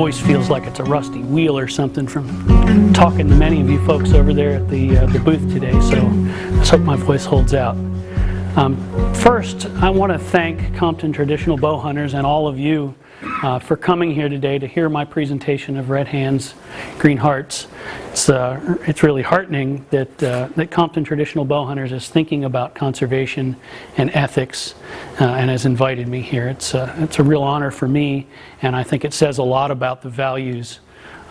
voice feels like it's a rusty wheel or something from talking to many of you folks over there at the booth today, so let's hope my voice holds out. First, I want to thank Compton Traditional Bowhunters and all of you for coming here today to hear my presentation of Red Hands, Green Hearts. It's really heartening that Compton Traditional Bowhunters is thinking about conservation and ethics and has invited me here. It's a real honor for me, and I think it says a lot about the values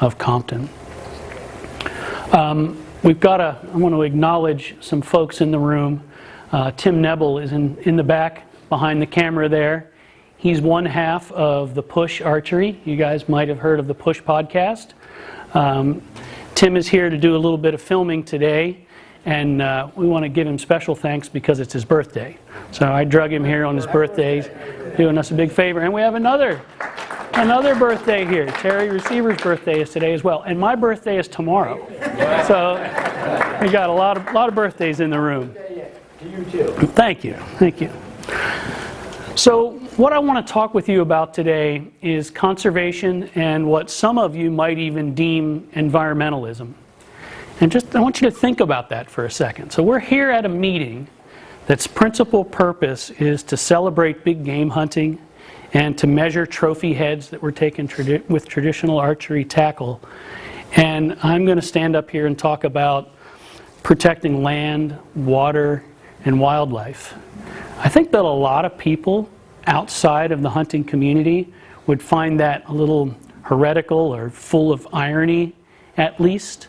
of Compton. I want to acknowledge some folks in the room. Tim Nebel is in the back behind the camera there. He's one half of the Push Archery. You guys might have heard of the Push podcast. Tim is here to do a little bit of filming today, and we want to give him special thanks because it's his birthday. So I drug him here on his birthday, doing us a big favor. And we have another birthday here. Terry Receiver's birthday is today as well, and my birthday is tomorrow. So we got a lot of birthdays in the room. You too. Thank you. Thank you. So what I want to talk with you about today is conservation and what some of you might even deem environmentalism. And I want you to think about that for a second. So we're here at a meeting that's principal purpose is to celebrate big game hunting and to measure trophy heads that were taken with traditional archery tackle. And I'm going to stand up here and talk about protecting land, water, and wildlife. I think that a lot of people outside of the hunting community would find that a little heretical or full of irony, at least.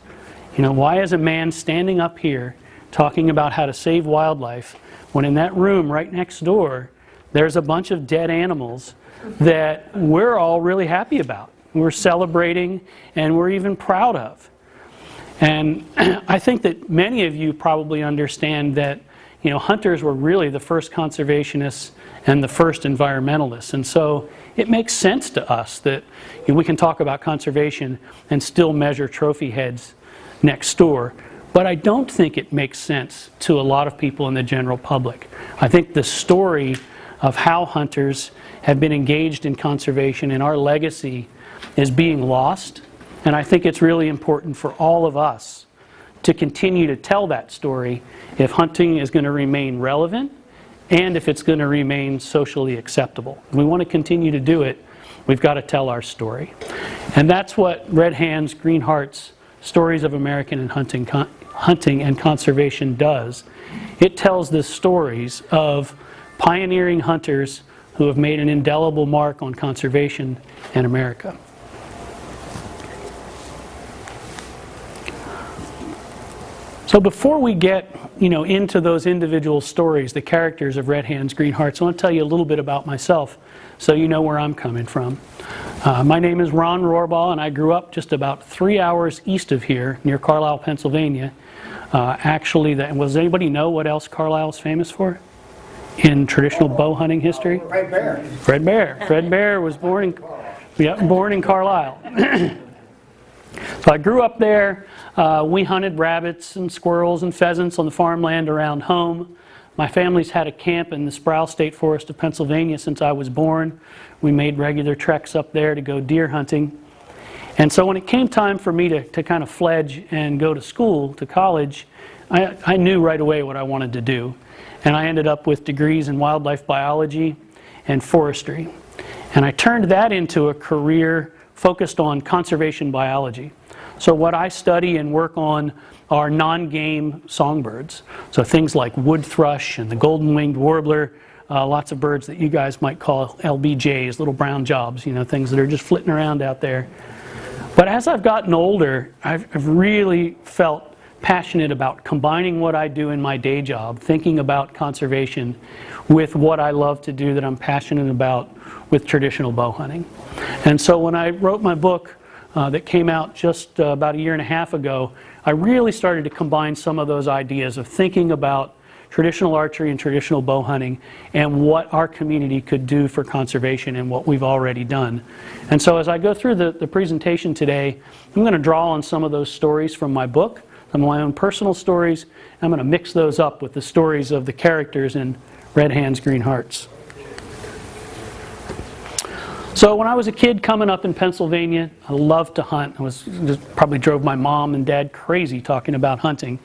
You know, why is a man standing up here talking about how to save wildlife when in that room right next door there's a bunch of dead animals that we're all really happy about, we're celebrating, and we're even proud of? And I think that many of you probably understand that hunters were really the first conservationists and the first environmentalists. And so it makes sense to us that we can talk about conservation and still measure trophy heads next door. But I don't think it makes sense to a lot of people in the general public. I think the story of how hunters have been engaged in conservation and our legacy is being lost. And I think it's really important for all of us to continue to tell that story if hunting is going to remain relevant and if it's going to remain socially acceptable. If we want to continue to do it, we've got to tell our story. And that's what Red Hands, Green Hearts, Stories of American and Hunting and Conservation does. It tells the stories of pioneering hunters who have made an indelible mark on conservation in America. So before we get into those individual stories, the characters of Red Hands, Green Hearts, I want to tell you a little bit about myself so you know where I'm coming from. My name is Ron Rohrbaugh, and I grew up just about 3 hours east of here near Carlisle, Pennsylvania. Does anybody know what else Carlisle is famous for in traditional bow hunting history? Fred Bear. Fred Bear. Fred Bear was born in Carlisle. So I grew up there. We hunted rabbits and squirrels and pheasants on the farmland around home. My family's had a camp in the Sproul State Forest of Pennsylvania since I was born. We made regular treks up there to go deer hunting. And so when it came time for me to kind of fledge and go to school, to college, I knew right away what I wanted to do. And I ended up with degrees in wildlife biology and forestry. And I turned that into a career focused on conservation biology. So what I study and work on are non-game songbirds. So things like wood thrush and the golden-winged warbler, lots of birds that you guys might call LBJs, little brown jobs, things that are just flitting around out there. But as I've gotten older, I've really felt passionate about combining what I do in my day job, thinking about conservation, with what I love to do that I'm passionate about with traditional bow hunting. And so when I wrote my book that came out just about 1.5 years ago, I really started to combine some of those ideas of thinking about traditional archery and traditional bow hunting and what our community could do for conservation and what we've already done. And so as I go through the presentation today, I'm going to draw on some of those stories from my book, some of my own personal stories. I'm going to mix those up with the stories of the characters in Red Hands, Green Hearts. So when I was a kid coming up in Pennsylvania, I loved to hunt. Probably drove my mom and dad crazy talking about hunting.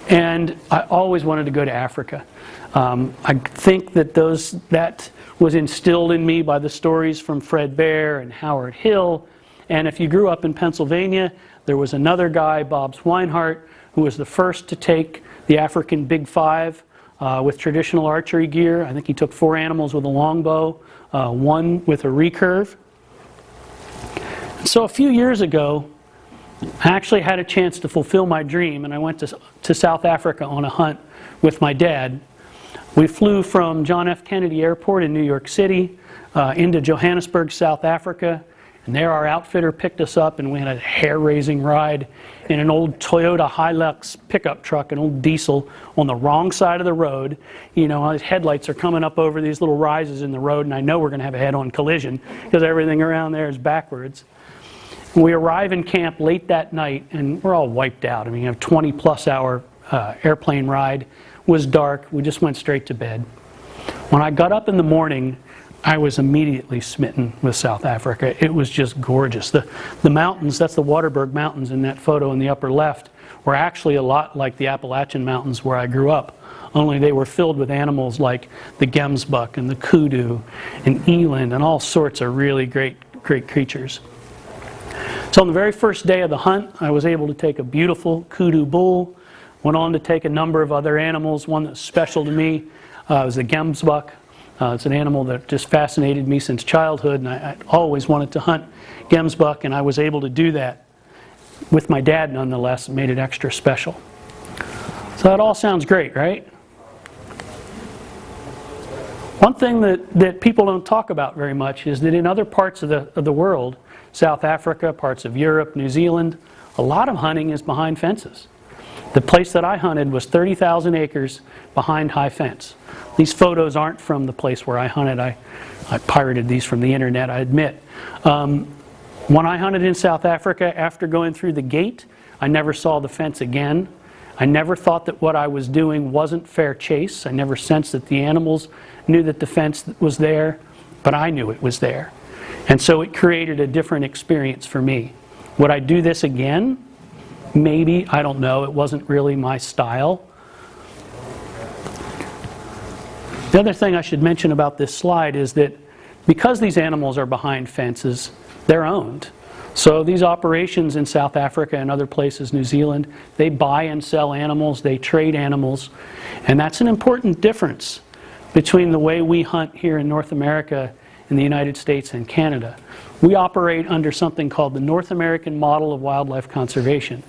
And I always wanted to go to Africa. I think that that was instilled in me by the stories from Fred Bear and Howard Hill. And if you grew up in Pennsylvania, there was another guy, Bob Swinehart, who was the first to take the African Big Five with traditional archery gear. I think he took 4 animals with a longbow, 1 with a recurve. So a few years ago, I actually had a chance to fulfill my dream, and I went to South Africa on a hunt with my dad. We flew from John F. Kennedy Airport in New York City into Johannesburg, South Africa. And there our outfitter picked us up, and we had a hair-raising ride in an old Toyota Hilux pickup truck, an old diesel, on the wrong side of the road. You know, his headlights are coming up over these little rises in the road, and I know we're going to have a head-on collision because everything around there is backwards. We arrive in camp late that night, and we're all wiped out. I mean, you have a 20-plus hour airplane ride. It was dark. We just went straight to bed. When I got up in the morning, I was immediately smitten with South Africa. It was just gorgeous. The mountains, that's the Waterberg Mountains in that photo in the upper left, were actually a lot like the Appalachian Mountains where I grew up, only they were filled with animals like the gemsbuck and the kudu and eland and all sorts of really great creatures. So on the very first day of the hunt, I was able to take a beautiful kudu bull, went on to take a number of other animals. One that's special to me was the gemsbuck. It's an animal that just fascinated me since childhood, and I always wanted to hunt gemsbuck, and I was able to do that with my dad nonetheless. It made it extra special. So that all sounds great, right? One thing that people don't talk about very much is that in other parts of the world, South Africa, parts of Europe, New Zealand, a lot of hunting is behind fences. The place that I hunted was 30,000 acres behind high fence. These photos aren't from the place where I hunted. I pirated these from the internet, I admit. When I hunted in South Africa, after going through the gate, I never saw the fence again. I never thought that what I was doing wasn't fair chase. I never sensed that the animals knew that the fence was there, but I knew it was there. And so it created a different experience for me. Would I do this again? Maybe, I don't know. It wasn't really my style. The other thing I should mention about this slide is that because these animals are behind fences, they're owned. So these operations in South Africa and other places, New Zealand, they buy and sell animals, they trade animals, and that's an important difference between the way we hunt here in North America, in the United States and Canada. We operate under something called the North American Model of Wildlife Conservation.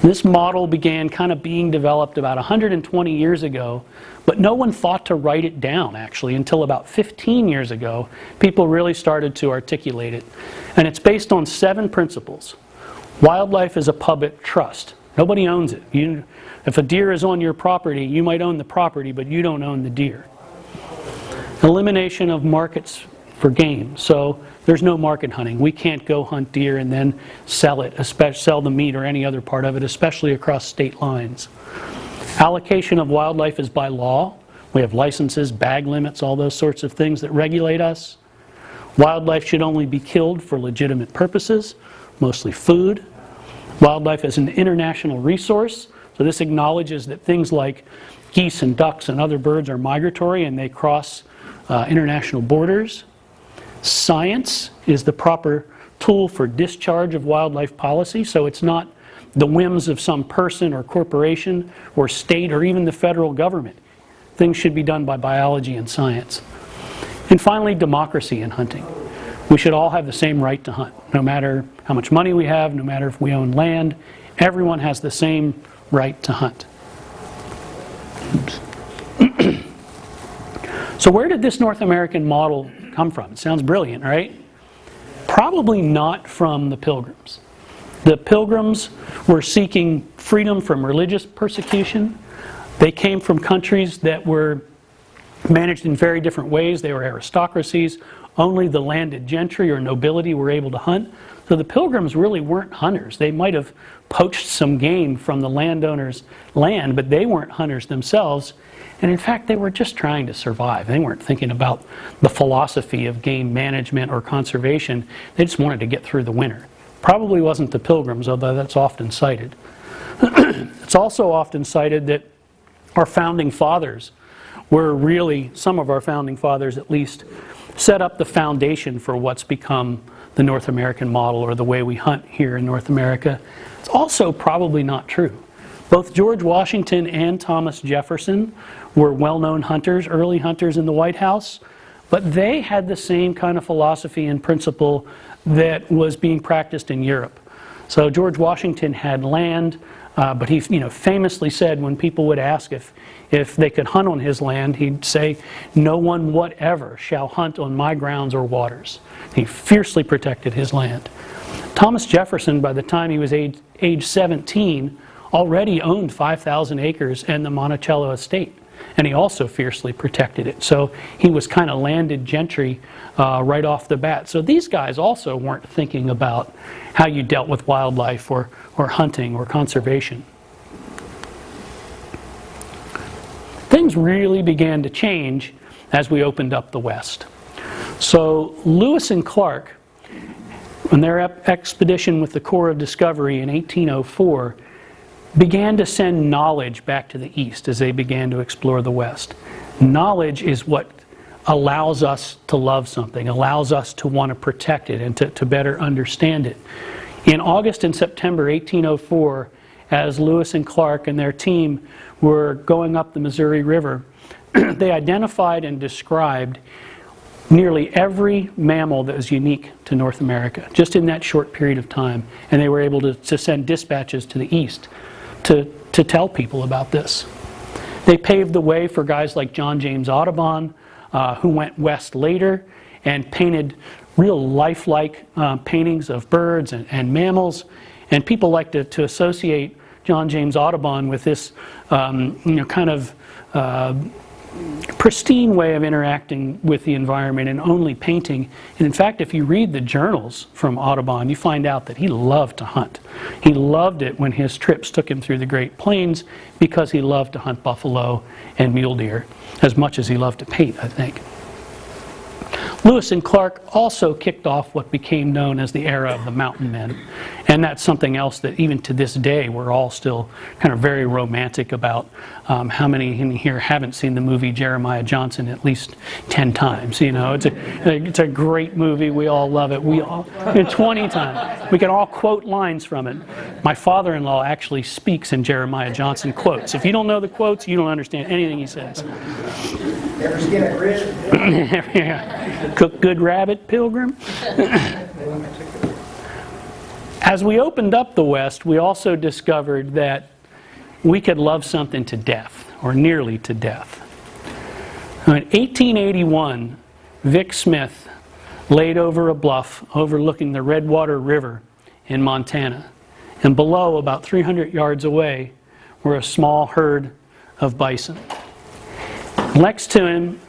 This model began kind of being developed about 120 years ago, but no one thought to write it down actually until about 15 years ago. People really started to articulate it. And it's based on 7 principles. Wildlife is a public trust. Nobody owns it. If a deer is on your property, you might own the property, but you don't own the deer. Elimination of markets for game. So there's no market hunting. We can't go hunt deer and then sell it, sell the meat or any other part of it, especially across state lines. Allocation of wildlife is by law. We have licenses, bag limits, all those sorts of things that regulate us. Wildlife should only be killed for legitimate purposes, mostly food. Wildlife is an international resource, so this acknowledges that things like geese and ducks and other birds are migratory and they cross international borders. Science is the proper tool for discharge of wildlife policy, so it's not the whims of some person or corporation or state or even the federal government. Things should be done by biology and science. And finally, democracy in hunting. We should all have the same right to hunt, no matter how much money we have, no matter if we own land. Everyone has the same right to hunt. Oops. So where did this North American model come from? It sounds brilliant, right? Probably not from the Pilgrims. The Pilgrims were seeking freedom from religious persecution. They came from countries that were managed in very different ways. They were aristocracies. Only the landed gentry or nobility were able to hunt. So the Pilgrims really weren't hunters. They might have poached some game from the landowner's land, but they weren't hunters themselves. And in fact, they were just trying to survive. They weren't thinking about the philosophy of game management or conservation. They just wanted to get through the winter. Probably wasn't the Pilgrims, although that's often cited. It's also often cited that our founding fathers were really, some of our founding fathers at least, set up the foundation for what's become the North American model or the way we hunt here in North America. It's also probably not true. Both George Washington and Thomas Jefferson were well-known hunters, early hunters in the White House, but they had the same kind of philosophy and principle that was being practiced in Europe. So George Washington had land, but he famously said when people would ask if they could hunt on his land, he'd say, "No one whatever shall hunt on my grounds or waters." He fiercely protected his land. Thomas Jefferson, by the time he was age 17, already owned 5,000 acres and the Monticello estate, and he also fiercely protected it. So he was kind of landed gentry right off the bat. So these guys also weren't thinking about how you dealt with wildlife or hunting or conservation. Things really began to change as we opened up the West. So Lewis and Clark, on their expedition with the Corps of Discovery in 1804, began to send knowledge back to the East as they began to explore the West. Knowledge is what allows us to love something, allows us to want to protect it and to better understand it. In August and September 1804, as Lewis and Clark and their team were going up the Missouri River, they identified and described nearly every mammal that was unique to North America, just in that short period of time. And they were able to send dispatches to the East to tell people about this. They paved the way for guys like John James Audubon, who went west later and painted real lifelike paintings of birds and mammals. And people like to associate John James Audubon with this kind of pristine way of interacting with the environment and only painting. And in fact, if you read the journals from Audubon, you find out that he loved to hunt. He loved it when his trips took him through the Great Plains because he loved to hunt buffalo and mule deer as much as he loved to paint, I think. Lewis and Clark also kicked off what became known as the era of the mountain men. And that's something else that even to this day we're all still kind of very romantic about. How many in here haven't seen the movie Jeremiah Johnson at least 10 times? You know, it's a great movie. We all love it. We all 20 times. We can all quote lines from it. My father-in-law actually speaks in Jeremiah Johnson quotes. If you don't know the quotes, you don't understand anything he says. Ever skin a rib? Yeah. Cook good rabbit, Pilgrim. As we opened up the West, we also discovered that we could love something to death, or nearly to death. In 1881, Vic Smith laid over a bluff overlooking the Redwater River in Montana. And below, about 300 yards away, were a small herd of bison. Next to him,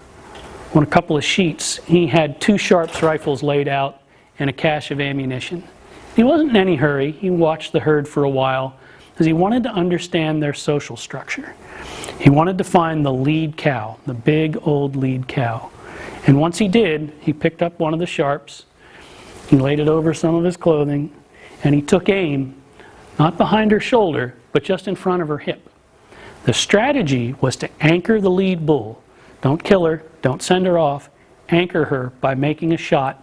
on a couple of sheets, he had 2 Sharps rifles laid out and a cache of ammunition. He wasn't in any hurry. He watched the herd for a while because he wanted to understand their social structure. He wanted to find the lead cow, the big old lead cow. And once he did, he picked up one of the Sharps, he laid it over some of his clothing, and he took aim, not behind her shoulder, but just in front of her hip. The strategy was to anchor the lead bull. Don't kill her, don't send her off, anchor her by making a shot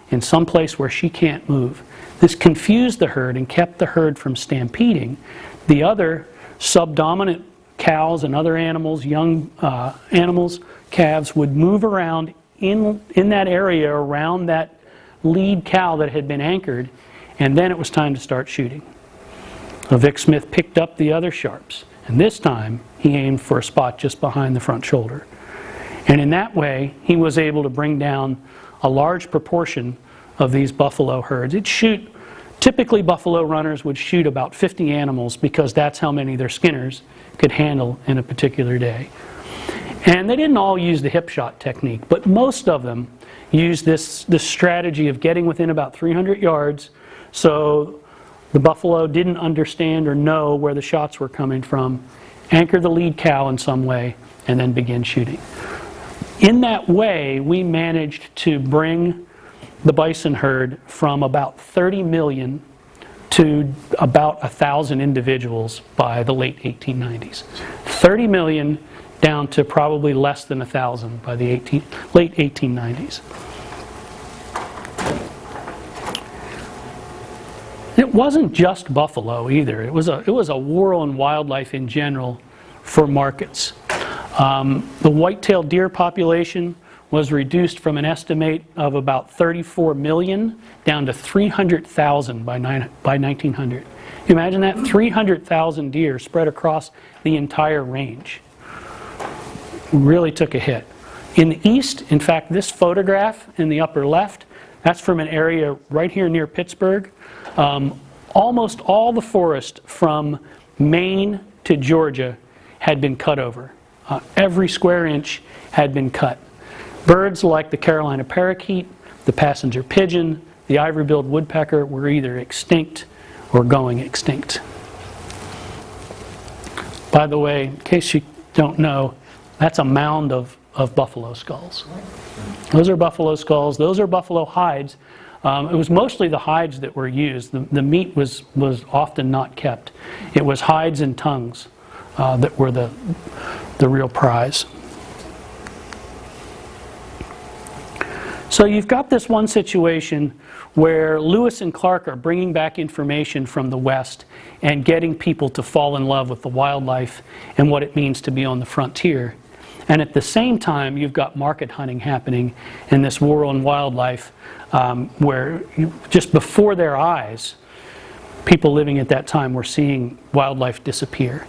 in some place where she can't move. This confused the herd and kept the herd from stampeding. The other subdominant cows and other animals, young animals, calves, would move around in that area around that lead cow that had been anchored, and then it was time to start shooting. So Vic Smith picked up the other Sharps, and this time he aimed for a spot just behind the front shoulder. And in that way, he was able to bring down a large proportion of these buffalo herds. Typically buffalo runners would shoot about 50 animals because that's how many their skinners could handle in a particular day. And they didn't all use the hip shot technique, but most of them used this strategy of getting within about 300 yards so the buffalo didn't understand or know where the shots were coming from, anchor the lead cow in some way, and then begin shooting. In that way, we managed to bring the bison herd from about 30 million to about 1,000 individuals by the late 1890s. 30 million down to probably less than 1,000 by the late 1890s. It wasn't just buffalo either. It was a war on wildlife in general for markets. The white-tailed deer population was reduced from an estimate of about 34 million down to 300,000 by 1900. Imagine that, 300,000 deer spread across the entire range. Really took a hit. In the east, in fact, this photograph in the upper left, that's from an area right here near Pittsburgh. Almost all the forest from Maine to Georgia had been cut over. Every square inch had been cut. Birds like the Carolina parakeet, the passenger pigeon, the ivory-billed woodpecker were either extinct or going extinct. By the way, in case you don't know, that's a mound of buffalo skulls. Those are buffalo skulls. Those are buffalo hides. It was mostly the hides that were used. The meat was often not kept. It was hides and tongues that were the real prize. So you've got this one situation where Lewis and Clark are bringing back information from the West and getting people to fall in love with the wildlife and what it means to be on the frontier. And at the same time, you've got market hunting happening in this war on wildlife where just before their eyes, people living at that time were seeing wildlife disappear.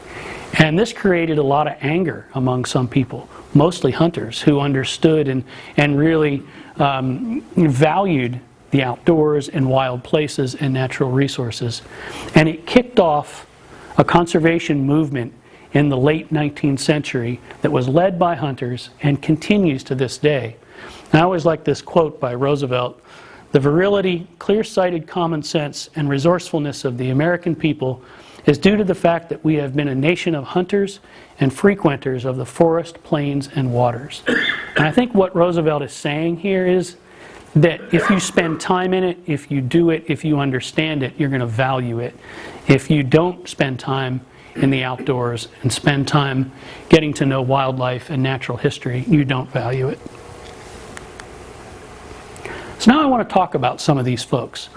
And this created a lot of anger among some people, mostly hunters, who understood and really valued the outdoors and wild places and natural resources. And it kicked off a conservation movement in the late 19th century that was led by hunters and continues to this day. And I always like this quote by Roosevelt: "The virility, clear-sighted common sense, and resourcefulness of the American people is due to the fact that we have been a nation of hunters and frequenters of the forest, plains, and waters." And I think what Roosevelt is saying here is that if you spend time in it, if you do it, if you understand it, you're going to value it. If you don't spend time in the outdoors and spend time getting to know wildlife and natural history, you don't value it. So now I want to talk about some of these folks.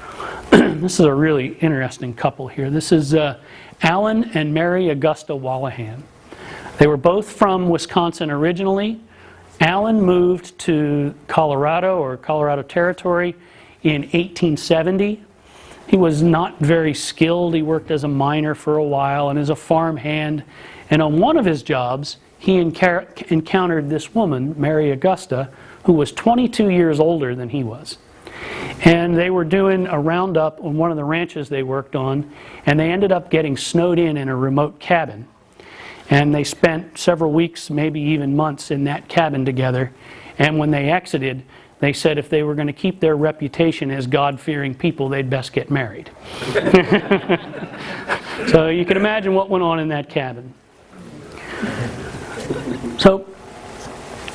This is a really interesting couple here. This is Alan and Mary Augusta Wallahan. They were both from Wisconsin originally. Alan moved to Colorado or Colorado Territory in 1870. He was not very skilled. He worked as a miner for a while and as a farm hand. And on one of his jobs, he encountered this woman, Mary Augusta, who was 22 years older than he was. And they were doing a roundup on one of the ranches they worked on, and they ended up getting snowed in a remote cabin. And they spent several weeks, maybe even months, in that cabin together. And when they exited, they said if they were going to keep their reputation as God-fearing people, they'd best get married. So you can imagine what went on in that cabin. So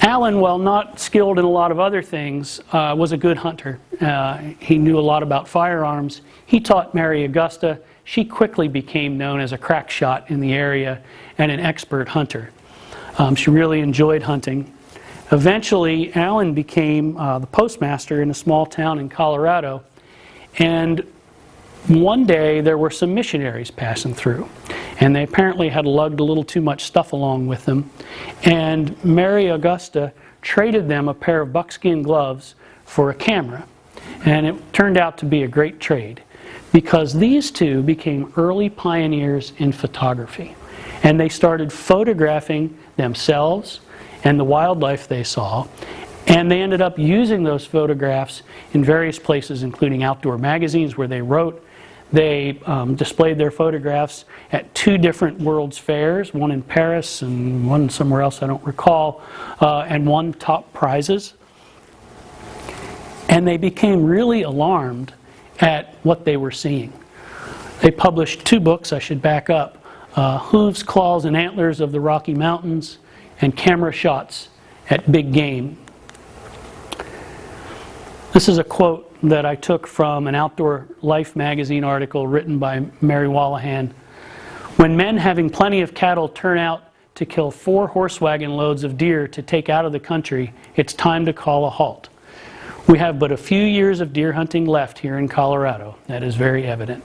Alan, while not skilled in a lot of other things, was a good hunter. He knew a lot about firearms. He taught Mary Augusta. She quickly became known as a crack shot in the area and an expert hunter. She really enjoyed hunting. Eventually, Alan became the postmaster in a small town in Colorado. And one day, there were some missionaries passing through. And they apparently had lugged a little too much stuff along with them. And Mary Augusta traded them a pair of buckskin gloves for a camera. And it turned out to be a great trade, because these two became early pioneers in photography. And they started photographing themselves and the wildlife they saw. And they ended up using those photographs in various places, including outdoor magazines where they wrote. They displayed their photographs at 2 different World's Fairs, one in Paris and one somewhere else I don't recall, and won top prizes. And they became really alarmed at what they were seeing. They published 2 books, I should back up, Hooves, Claws, and Antlers of the Rocky Mountains, and Camera Shots at Big Game. This is a quote that I took from an Outdoor Life magazine article written by Mary Wallahan. When men having plenty of cattle turn out to kill 4 horse wagon loads of deer to take out of the country, it's time to call a halt. We have but a few years of deer hunting left here in Colorado. That is very evident.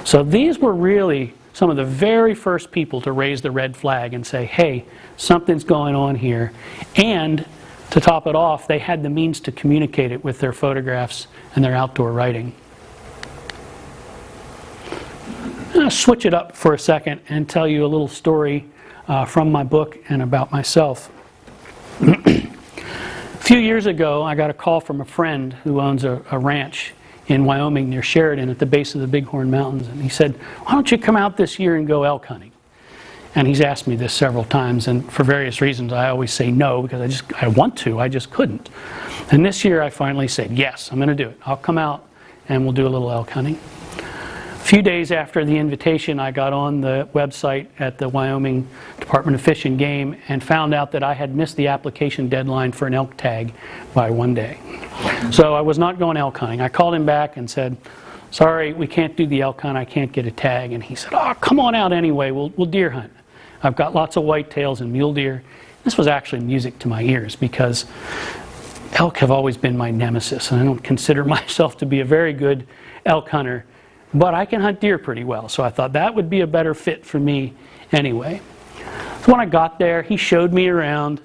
So these were really some of the very first people to raise the red flag and say, hey, something's going on here. And to top it off, they had the means to communicate it with their photographs and their outdoor writing. I'm going to switch it up for a second and tell you a little story from my book and about myself. A few years ago, I got a call from a friend who owns a ranch in Wyoming near Sheridan at the base of the Bighorn Mountains. And he said, why don't you come out this year and go elk hunting? And he's asked me this several times, and for various reasons I always say no, because I want to, I just couldn't. And this year I finally said, yes, I'm going to do it. I'll come out and we'll do a little elk hunting. A few days after the invitation, I got on the website at the Wyoming Department of Fish and Game and found out that I had missed the application deadline for an elk tag by 1 day. So I was not going elk hunting. I called him back and said, sorry, we can't do the elk hunt, I can't get a tag. And he said, oh, come on out anyway, we'll deer hunt. I've got lots of whitetails and mule deer. This was actually music to my ears because elk have always been my nemesis, and I don't consider myself to be a very good elk hunter, but I can hunt deer pretty well, so I thought that would be a better fit for me anyway. So when I got there, he showed me around,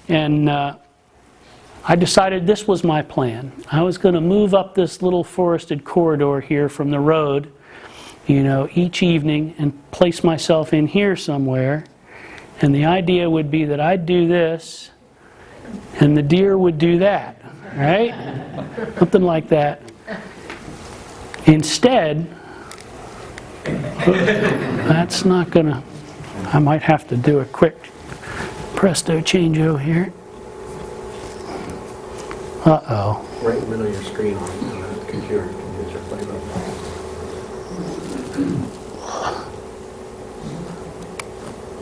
and I decided this was my plan. I was going to move up this little forested corridor here from the road, you know, each evening and place myself in here somewhere, and the idea would be that I'd do this and the deer would do that, right? Something like that. Instead, that's not gonna, I might have to do a quick presto changeo here. Uh-oh. Right in the middle of your screen on the computer. Is your play button.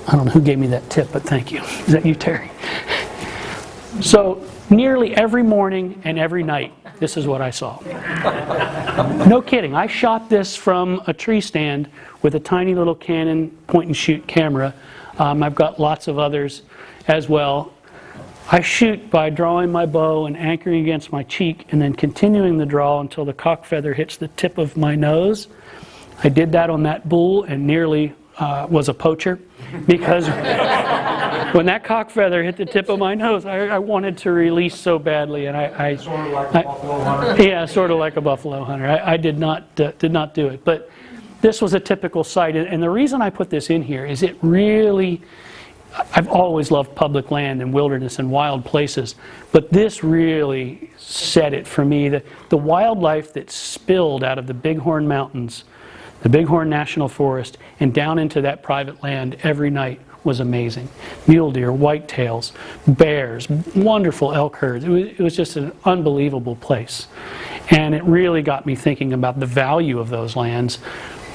I don't know who gave me that tip, but thank you. Is that you, Terry? So nearly every morning and every night, this is what I saw. No kidding. I shot this from a tree stand with a tiny little Canon point-and-shoot camera. I've got lots of others as well. I shoot by drawing my bow and anchoring against my cheek and then continuing the draw until the cock feather hits the tip of my nose. I did that on that bull and nearly was a poacher because when that cock feather hit the tip of my nose, I wanted to release so badly, and I Sort of like a buffalo hunter. yeah, sort of like a buffalo hunter. I did not do it, but this was a typical site, and the reason I put this in here is it really. I've always loved public land and wilderness and wild places, but this really said it for me. The wildlife that spilled out of the Bighorn Mountains, the Bighorn National Forest, and down into that private land every night was amazing. Mule deer, whitetails, bears, wonderful elk herds. It was just an unbelievable place. And it really got me thinking about the value of those lands.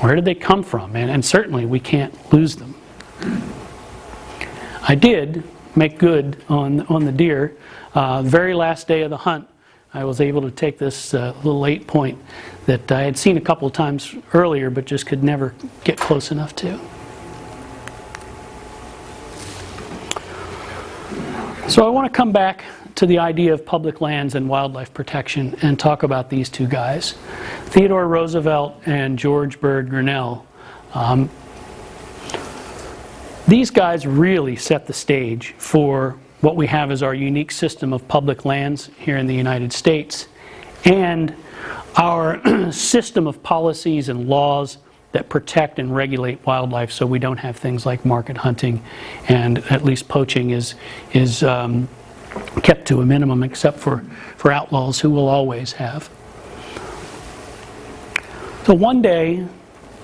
Where did they come from? And certainly we can't lose them. I did make good on the deer. The very last day of the hunt, I was able to take this little 8-point that I had seen a couple of times earlier, but just could never get close enough to. So I want to come back to the idea of public lands and wildlife protection and talk about these two guys, Theodore Roosevelt and George Bird Grinnell. These guys really set the stage for what we have as our unique system of public lands here in the United States and our system of policies and laws that protect and regulate wildlife so we don't have things like market hunting, and at least poaching is kept to a minimum except for outlaws who will always have. So one day,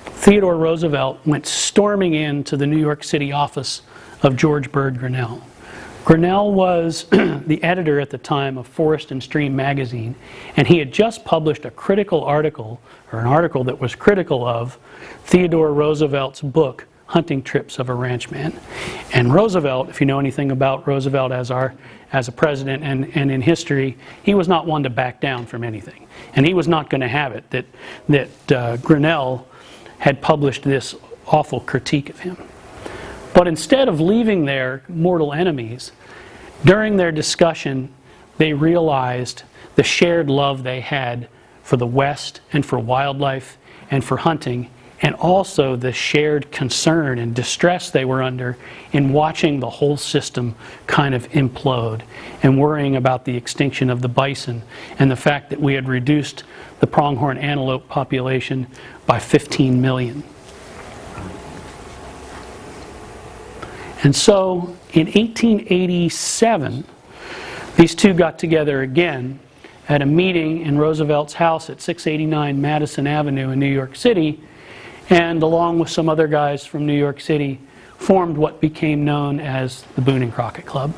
Theodore Roosevelt went storming into the New York City office of George Bird Grinnell. Grinnell was the editor at the time of Forest and Stream magazine, and he had just published a critical article, or an article that was critical of Theodore Roosevelt's book, Hunting Trips of a Ranchman. And Roosevelt, if you know anything about Roosevelt as a president and in history, he was not one to back down from anything. And he was not going to have it that Grinnell had published this awful critique of him. But instead of leaving their mortal enemies, during their discussion, they realized the shared love they had for the West and for wildlife and for hunting, and also the shared concern and distress they were under in watching the whole system kind of implode and worrying about the extinction of the bison and the fact that we had reduced the pronghorn antelope population by 15 million. And so in 1887, these two got together again at a meeting in Roosevelt's house at 689 Madison Avenue in New York City, and along with some other guys from New York City, formed what became known as the Boone and Crockett Club.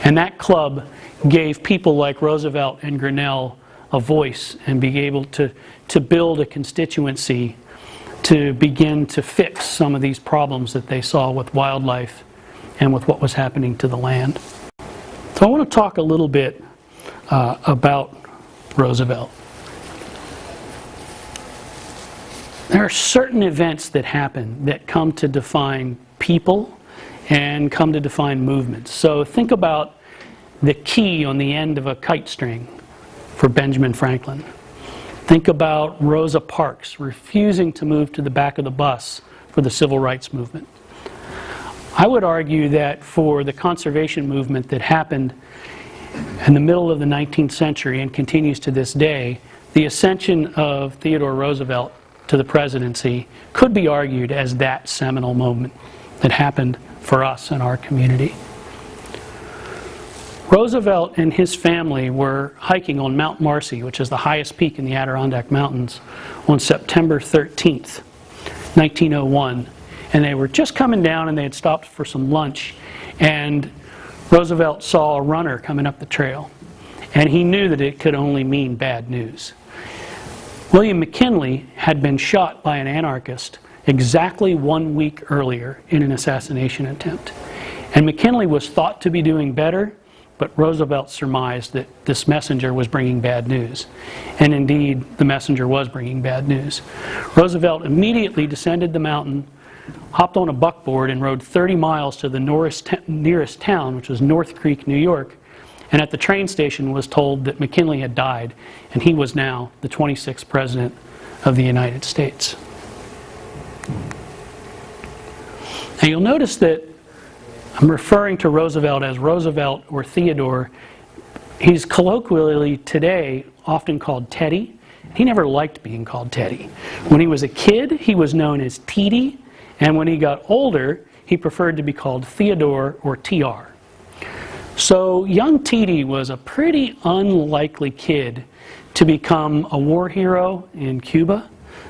And that club gave people like Roosevelt and Grinnell a voice and be able to build a constituency to begin to fix some of these problems that they saw with wildlife and with what was happening to the land. So I want to talk a little bit about Roosevelt. There are certain events that happen that come to define people and come to define movements. So think about the key on the end of a kite string for Benjamin Franklin. Think about Rosa Parks refusing to move to the back of the bus for the civil rights movement. I would argue that for the conservation movement that happened in the middle of the 19th century and continues to this day, the ascension of Theodore Roosevelt to the presidency could be argued as that seminal moment that happened for us in our community. Roosevelt and his family were hiking on Mount Marcy, which is the highest peak in the Adirondack Mountains, on September 13th, 1901. And they were just coming down and they had stopped for some lunch, and Roosevelt saw a runner coming up the trail, and he knew that it could only mean bad news. William McKinley had been shot by an anarchist exactly 1 week earlier in an assassination attempt. And McKinley was thought to be doing better, but Roosevelt surmised that this messenger was bringing bad news. And indeed, the messenger was bringing bad news. Roosevelt immediately descended the mountain, hopped on a buckboard, and rode 30 miles to the nearest town, which was North Creek, New York, and at the train station was told that McKinley had died, and he was now the 26th President of the United States. Now you'll notice that I'm referring to Roosevelt as Roosevelt or Theodore. He's colloquially today often called Teddy. He never liked being called Teddy. When he was a kid, he was known as T.D., and when he got older, he preferred to be called Theodore or T.R. So young T.D. was a pretty unlikely kid to become a war hero in Cuba,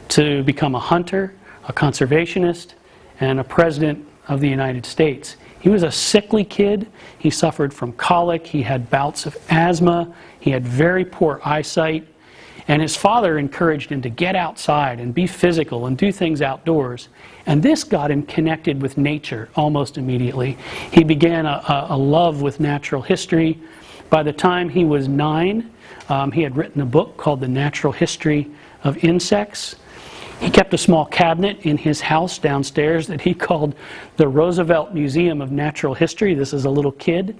to become a hunter, a conservationist, and a president of the United States. He was a sickly kid. He suffered from colic. He had bouts of asthma. He had very poor eyesight. And his father encouraged him to get outside and be physical and do things outdoors. And this got him connected with nature almost immediately. He began a love with natural history. By the time he was 9, he had written a book called The Natural History of Insects. He kept a small cabinet in his house downstairs that he called the Roosevelt Museum of Natural History. This is a little kid.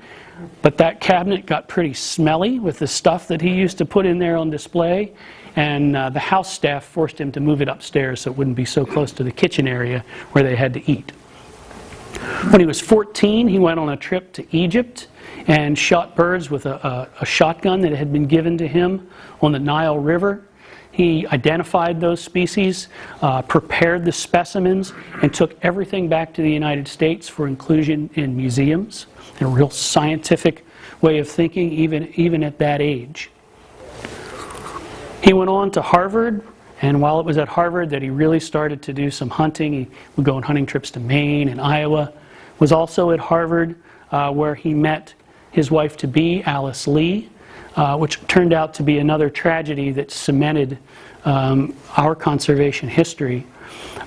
But that cabinet got pretty smelly with the stuff that he used to put in there on display. And the house staff forced him to move it upstairs so it wouldn't be so close to the kitchen area where they had to eat. When he was 14, he went on a trip to Egypt and shot birds with a shotgun that had been given to him on the Nile River. He identified those species, prepared the specimens, and took everything back to the United States for inclusion in museums. A real scientific way of thinking, even at that age. He went on to Harvard And while it was at Harvard that he really started to do some hunting. He would go on hunting trips to Maine and Iowa. Was also at Harvard where he met his wife-to-be, Alice Lee, which turned out to be another tragedy that cemented our conservation history.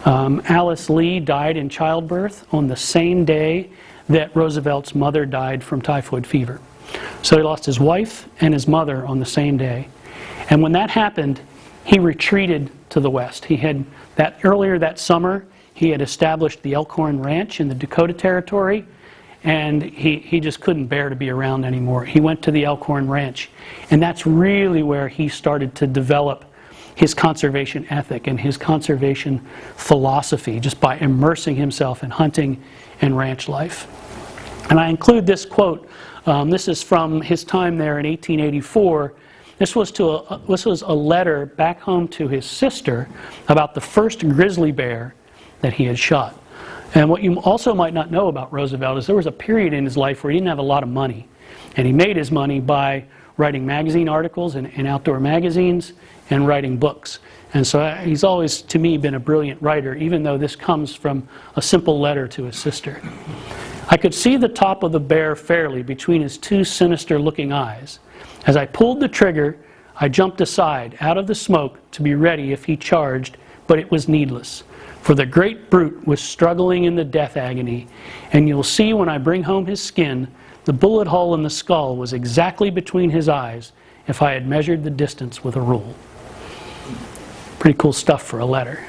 Alice Lee died in childbirth on the same day that Roosevelt's mother died from typhoid fever. So he lost his wife and his mother on the same day. And when that happened, he retreated to the west. He had earlier that summer, he had established the Elkhorn Ranch in the Dakota Territory, and he just couldn't bear to be around anymore. He went to the Elkhorn Ranch, and that's really where he started to develop his conservation ethic and his conservation philosophy, just by immersing himself in hunting and ranch life. And I include this quote. This is from his time there in 1884. This was a letter back home to his sister about the first grizzly bear that he had shot. And what you also might not know about Roosevelt is there was a period in his life where he didn't have a lot of money. And he made his money by writing magazine articles in outdoor magazines and writing books. And so he's always, to me, been a brilliant writer, even though this comes from a simple letter to his sister. I could see the top of the bear fairly between his two sinister-looking eyes. As I pulled the trigger, I jumped aside out of the smoke to be ready if he charged, but it was needless. For the great brute was struggling in the death agony, and you'll see when I bring home his skin, the bullet hole in the skull was exactly between his eyes if I had measured the distance with a rule. Pretty cool stuff for a letter.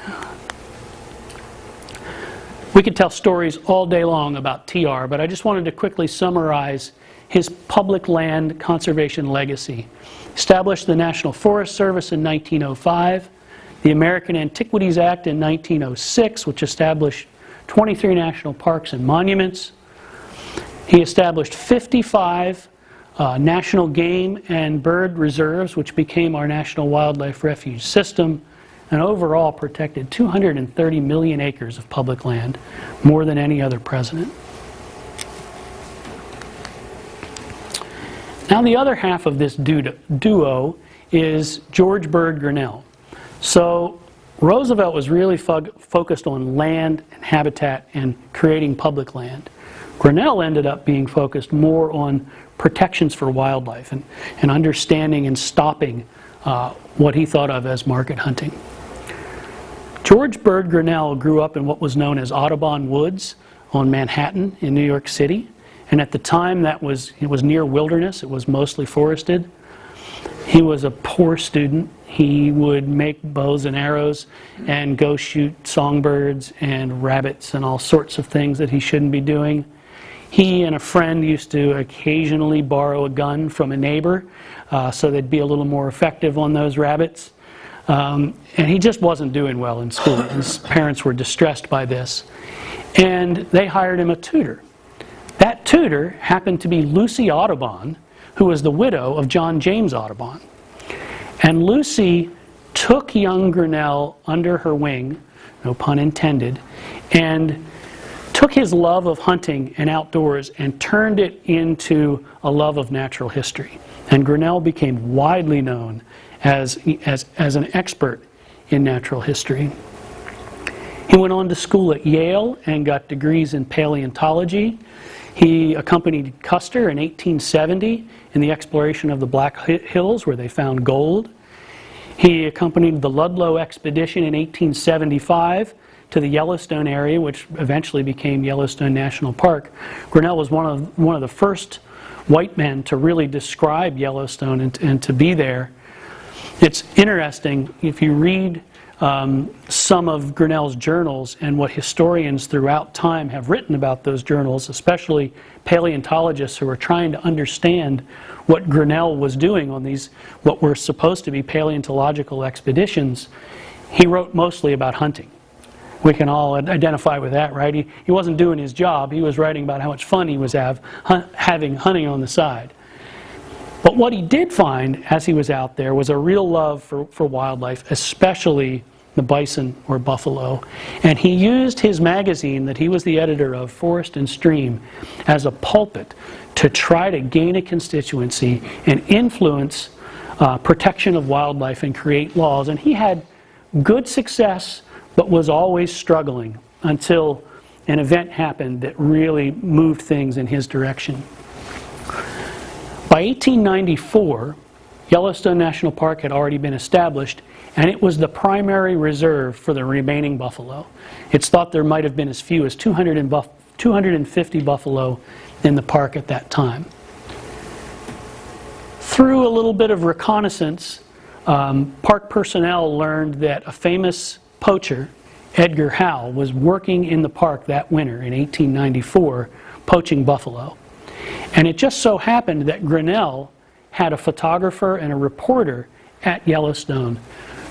We could tell stories all day long about TR, but I just wanted to quickly summarize his public land conservation legacy. Established the National Forest Service in 1905, the American Antiquities Act in 1906, which established 23 national parks and monuments. He established 55 national game and bird reserves, which became our National Wildlife Refuge System, and overall protected 230 million acres of public land, more than any other president. Now the other half of this duo is George Bird Grinnell. So Roosevelt was really focused on land and habitat and creating public land. Grinnell ended up being focused more on protections for wildlife and understanding and stopping what he thought of as market hunting. George Bird Grinnell grew up in what was known as Audubon Woods on Manhattan in New York City. And at the time it was near wilderness. It was mostly forested. He was a poor student. He would make bows and arrows and go shoot songbirds and rabbits and all sorts of things that he shouldn't be doing. He and a friend used to occasionally borrow a gun from a neighbor so they'd be a little more effective on those rabbits. And he just wasn't doing well in school. His parents were distressed by this. And they hired him a tutor. That tutor happened to be Lucy Audubon, who was the widow of John James Audubon. And Lucy took young Grinnell under her wing, no pun intended, and took his love of hunting and outdoors and turned it into a love of natural history. And Grinnell became widely known as an expert in natural history. He went on to school at Yale and got degrees in paleontology. He accompanied Custer in 1870 in the exploration of the Black Hills where they found gold. He accompanied the Ludlow expedition in 1875 to the Yellowstone area, which eventually became Yellowstone National Park. Grinnell was one of the first white men to really describe Yellowstone and to be there. It's interesting, if you read some of Grinnell's journals and what historians throughout time have written about those journals, especially paleontologists who are trying to understand what Grinnell was doing on these, what were supposed to be paleontological expeditions, he wrote mostly about hunting. We can all identify with that, right? He wasn't doing his job. He was writing about how much fun he was having hunting on the side. But what he did find as he was out there was a real love for wildlife, especially the bison or buffalo. And he used his magazine that he was the editor of, Forest and Stream, as a pulpit to try to gain a constituency and influence protection of wildlife and create laws. And he had good success, but was always struggling until an event happened that really moved things in his direction. By 1894, Yellowstone National Park had already been established, and it was the primary reserve for the remaining buffalo. It's thought there might have been as few as 250 buffalo in the park at that time. Through a little bit of reconnaissance, park personnel learned that a famous poacher, Edgar Howe, was working in the park that winter in 1894, poaching buffalo. And it just so happened that Grinnell had a photographer and a reporter at Yellowstone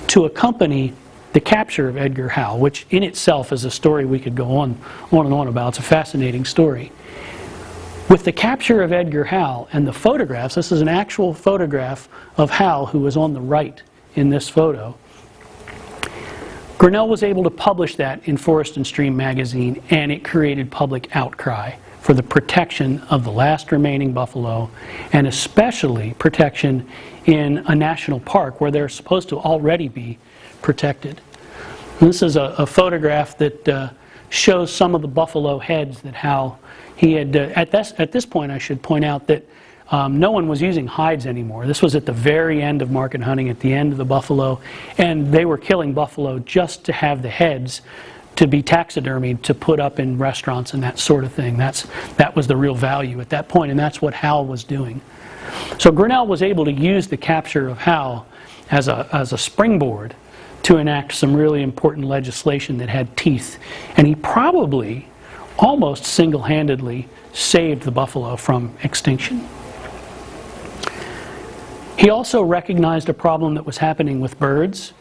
to accompany the capture of Edgar Howe, which in itself is a story we could go on and on about. It's a fascinating story. With the capture of Edgar Howe and the photographs, this is an actual photograph of Howe, who was on the right in this photo, Grinnell was able to publish that in Forest and Stream magazine, and it created public outcry for the protection of the last remaining buffalo, and especially protection in a national park where they're supposed to already be protected. And this is a photograph that shows some of the buffalo heads that Howe, he had, at this point I should point out that no one was using hides anymore. This was at the very end of market hunting, at the end of the buffalo, and they were killing buffalo just to have the heads to be taxidermied, to put up in restaurants and that sort of thing. That was the real value at that point, and that's what Howe was doing. So Grinnell was able to use the capture of Howe as a springboard to enact some really important legislation that had teeth, and he probably almost single-handedly saved the buffalo from extinction. He also recognized a problem that was happening with birds.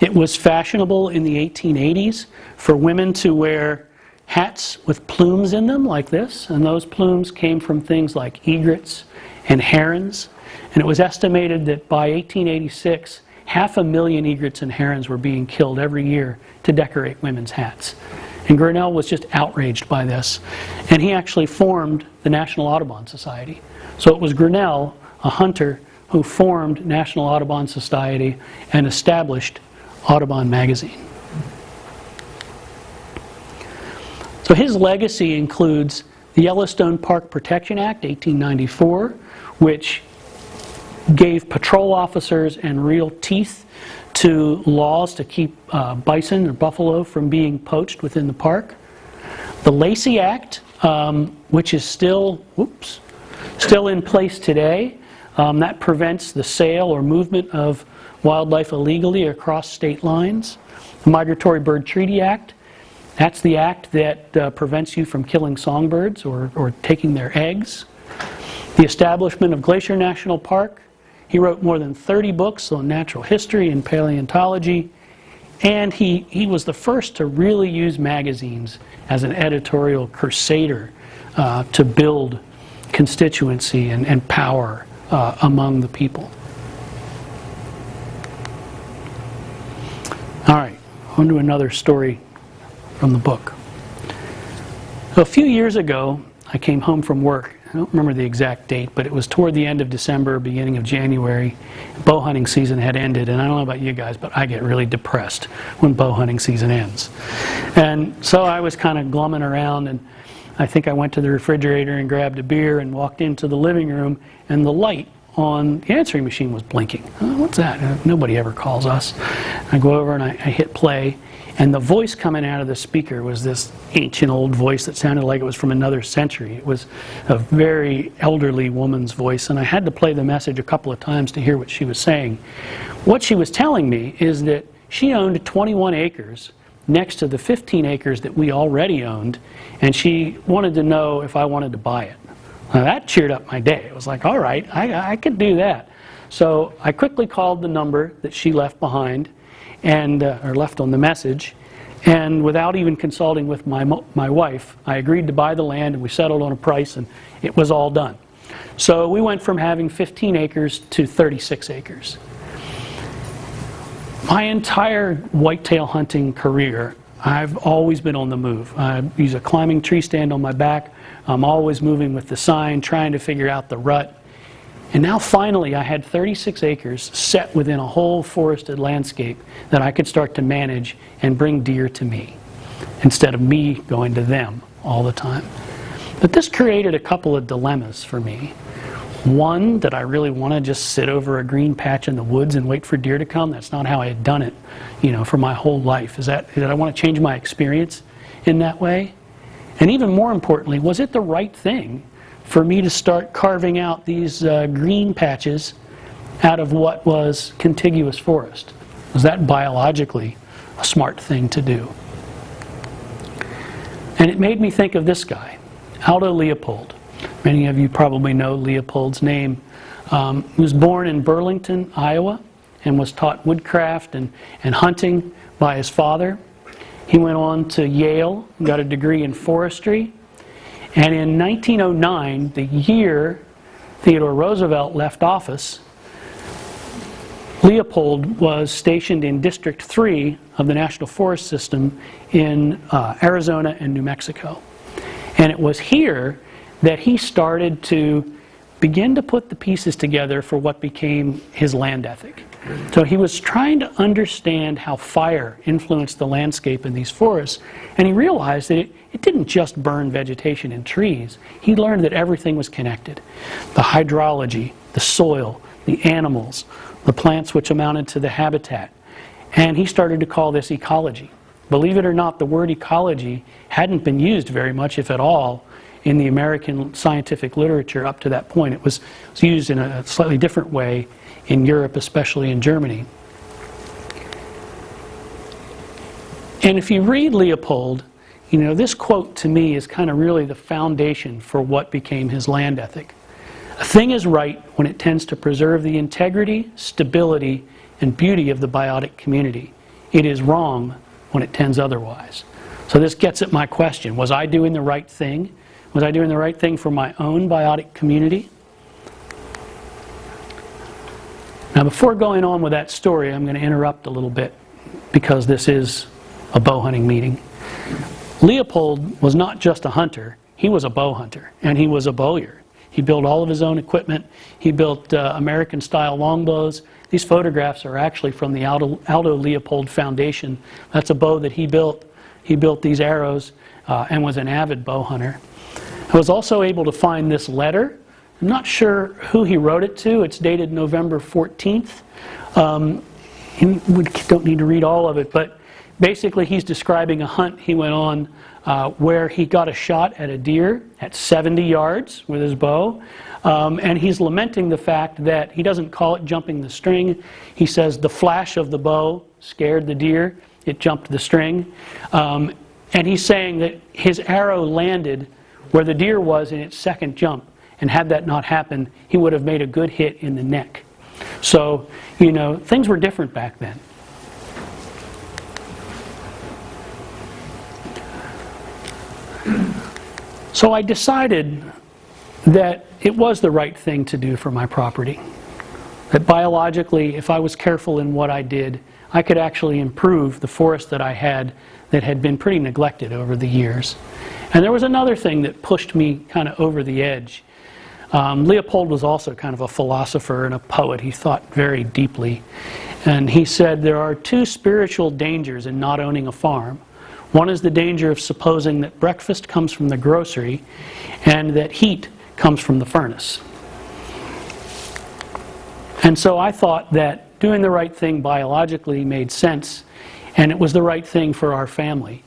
It was fashionable in the 1880s for women to wear hats with plumes in them like this, and those plumes came from things like egrets and herons. And it was estimated that by 1886, 500,000 egrets and herons were being killed every year to decorate women's hats. And Grinnell was just outraged by this. And he actually formed the National Audubon Society. So it was Grinnell, a hunter, who formed National Audubon Society and established Audubon magazine. So his legacy includes the Yellowstone Park Protection Act, 1894, which gave patrol officers and real teeth to laws to keep bison or buffalo from being poached within the park. The Lacey Act, which is still in place today, that prevents the sale or movement of wildlife illegally across state lines. The Migratory Bird Treaty Act, that's the act that prevents you from killing songbirds or taking their eggs. The establishment of Glacier National Park. He wrote more than 30 books on natural history and paleontology, and he was the first to really use magazines as an editorial crusader to build constituency and power among the people. All right, on to another story from the book. So a few years ago, I came home from work. I don't remember the exact date, but it was toward the end of December, beginning of January. Bow hunting season had ended, and I don't know about you guys, but I get really depressed when bow hunting season ends. And so I was kind of glumming around, and I think I went to the refrigerator and grabbed a beer and walked into the living room, and the light on the answering machine was blinking. Oh, what's that? Nobody ever calls us. I go over and I hit play, and the voice coming out of the speaker was this ancient old voice that sounded like it was from another century. It was a very elderly woman's voice, and I had to play the message a couple of times to hear what she was saying. What she was telling me is that she owned 21 acres next to the 15 acres that we already owned, and she wanted to know if I wanted to buy it. Now that cheered up my day. It was like, all right, I could do that. So I quickly called the number that she left behind, and or left on the message, and without even consulting with my wife, I agreed to buy the land, and we settled on a price, and it was all done. So we went from having 15 acres to 36 acres. My entire whitetail hunting career, I've always been on the move. I use a climbing tree stand on my back. I'm always moving with the sign, trying to figure out the rut. And now finally I had 36 acres set within a whole forested landscape that I could start to manage and bring deer to me, instead of me going to them all the time. But this created a couple of dilemmas for me. One, that I really want to just sit over a green patch in the woods and wait for deer to come. That's not how I had done it, for my whole life. Is that I want to change my experience in that way? And even more importantly, was it the right thing for me to start carving out these green patches out of what was contiguous forest? Was that biologically a smart thing to do? And it made me think of this guy, Aldo Leopold. Many of you probably know Leopold's name. He was born in Burlington, Iowa, and was taught woodcraft and hunting by his father. He went on to Yale and got a degree in forestry. And in 1909, the year Theodore Roosevelt left office, Leopold was stationed in District 3 of the National Forest System in Arizona and New Mexico. And it was here that he started to begin to put the pieces together for what became his land ethic. So he was trying to understand how fire influenced the landscape in these forests, and he realized that it didn't just burn vegetation and trees. He learned that everything was connected. The hydrology, the soil, the animals, the plants which amounted to the habitat. And he started to call this ecology. Believe it or not, the word ecology hadn't been used very much, if at all, in the American scientific literature up to that point. It was used in a slightly different way in Europe, especially in Germany. And if you read Leopold, this quote to me is kind of really the foundation for what became his land ethic. A thing is right when it tends to preserve the integrity, stability, and beauty of the biotic community. It is wrong when it tends otherwise. So this gets at my question. Was I doing the right thing? Was I doing the right thing for my own biotic community? Now, before going on with that story, I'm going to interrupt a little bit because this is a bow hunting meeting. Leopold was not just a hunter, he was a bow hunter, and he was a bowyer. He built all of his own equipment. He built American-style longbows. These photographs are actually from the Aldo Leopold Foundation. That's a bow that he built. He built these arrows and was an avid bow hunter. I was also able to find this letter. I'm not sure who he wrote it to. It's dated November 14th. We don't need to read all of it, but basically he's describing a hunt he went on where he got a shot at a deer at 70 yards with his bow. And he's lamenting the fact that he doesn't call it jumping the string. He says the flash of the bow scared the deer. It jumped the string. And he's saying that his arrow landed where the deer was in its second jump. And had that not happened, he would have made a good hit in the neck. So, things were different back then. So I decided that it was the right thing to do for my property. That biologically, if I was careful in what I did, I could actually improve the forest that I had that had been pretty neglected over the years. And there was another thing that pushed me kind of over the edge. Leopold was also kind of a philosopher and a poet. He thought very deeply. And he said there are two spiritual dangers in not owning a farm. One is the danger of supposing that breakfast comes from the grocery and that heat comes from the furnace. And so I thought that doing the right thing biologically made sense, and it was the right thing for our family.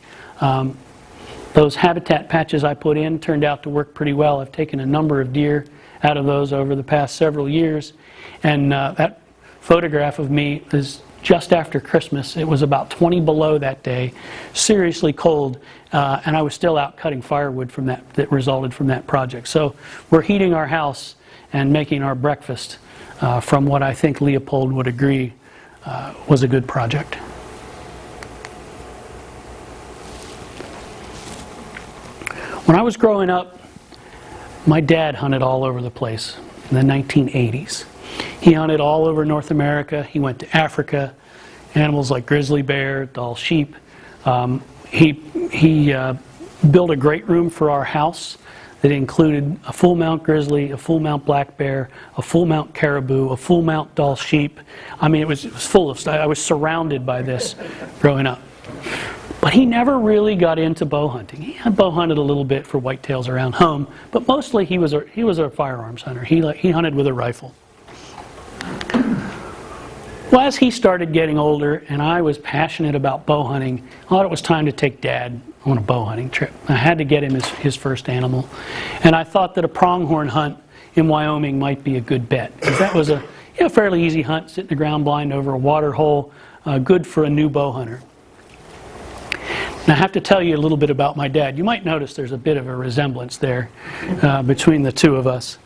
Those habitat patches I put in turned out to work pretty well. I've taken a number of deer out of those over the past several years, and that photograph of me is just after Christmas. It was about 20 below that day, seriously cold, and I was still out cutting firewood from that resulted from that project. So we're heating our house and making our breakfast from what I think Leopold would agree was a good project. When I was growing up, my dad hunted all over the place in the 1980s. He hunted all over North America. He went to Africa, animals like grizzly bear, Dall sheep. He built a great room for our house that included a full mount grizzly, a full mount black bear, a full mount caribou, a full mount Dall sheep. I mean, it was full of stuff. I was surrounded by this growing up. But he never really got into bow hunting. He had bow hunted a little bit for whitetails around home, but mostly he was a firearms hunter. He hunted with a rifle. Well, as he started getting older and I was passionate about bow hunting, I thought it was time to take Dad on a bow hunting trip. I had to get him his first animal. And I thought that a pronghorn hunt in Wyoming might be a good bet, because that was a fairly easy hunt, sit in the ground blind over a water hole, good for a new bow hunter. Now, I have to tell you a little bit about my dad. You might notice there's a bit of a resemblance there between the two of us.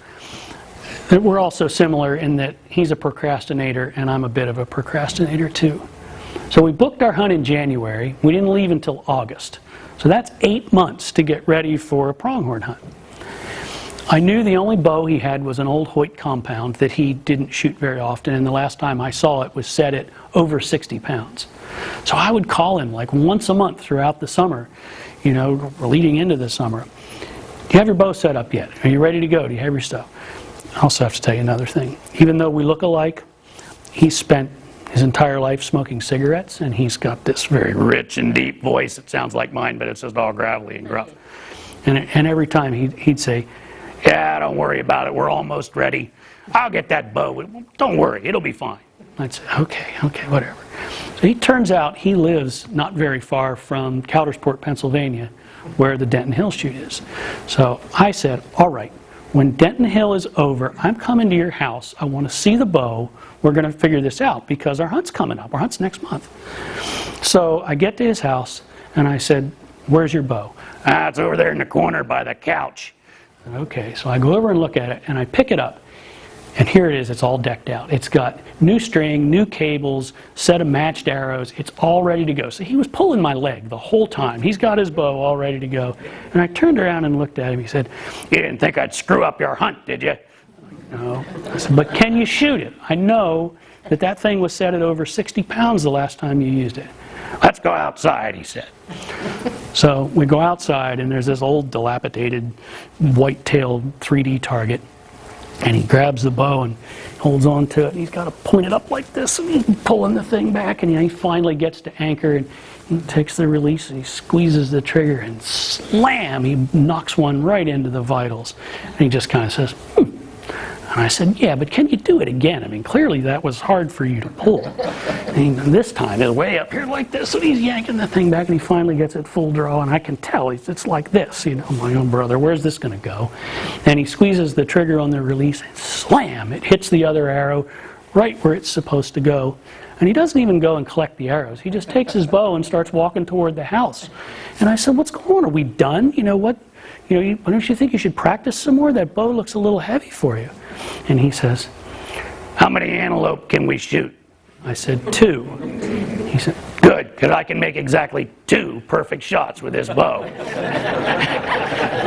We're also similar in that he's a procrastinator and I'm a bit of a procrastinator too. So we booked our hunt in January. We didn't leave until August. So that's 8 months to get ready for a pronghorn hunt. I knew the only bow he had was an old Hoyt compound that he didn't shoot very often, and the last time I saw it was set at over 60 pounds. So I would call him like once a month throughout the summer, leading into the summer. Do you have your bow set up yet? Are you ready to go? Do you have your stuff? I also have to tell you another thing. Even though we look alike, he spent his entire life smoking cigarettes, and he's got this very rich and deep voice that sounds like mine, but it's just all gravelly and gruff. And every time he'd say, "Yeah, don't worry about it. We're almost ready. I'll get that bow. Don't worry, it'll be fine." I'd say, okay, whatever. So it turns out he lives not very far from Coudersport, Pennsylvania, where the Denton Hill shoot is. So I said, all right, when Denton Hill is over, I'm coming to your house. I want to see the bow. We're going to figure this out because our hunt's coming up. Our hunt's next month. So I get to his house and I said, "Where's your bow?" "It's over there in the corner by the couch." Okay, so I go over and look at it, and I pick it up, and here it is. It's all decked out. It's got new string, new cables, set of matched arrows. It's all ready to go. So he was pulling my leg the whole time. He's got his bow all ready to go. And I turned around and looked at him. He said, "You didn't think I'd screw up your hunt, did you?" "No." I said, "But can you shoot it? I know that thing was set at over 60 pounds the last time you used it." "Let's go outside," he said. So we go outside, and there's this old dilapidated white-tailed 3D target, and he grabs the bow and holds on to it, and he's got to point it up like this, and he's pulling the thing back, and he finally gets to anchor, and he takes the release, and he squeezes the trigger, and slam, he knocks one right into the vitals, and he just kind of says, And I said, "Yeah, but can you do it again? I mean, clearly that was hard for you to pull." And this time it's way up here like this, and he's yanking the thing back, and he finally gets it full draw, and I can tell it's like this, my own brother, where's this going to go? And he squeezes the trigger on the release, and slam, it hits the other arrow right where it's supposed to go. And he doesn't even go and collect the arrows. He just takes his bow and starts walking toward the house. And I said, "What's going on? Are we done? Why don't you think you should practice some more? That bow looks a little heavy for you." And he says, "How many antelope can we shoot?" I said, "2. He said, "Good, because I can make exactly 2 perfect shots with this bow."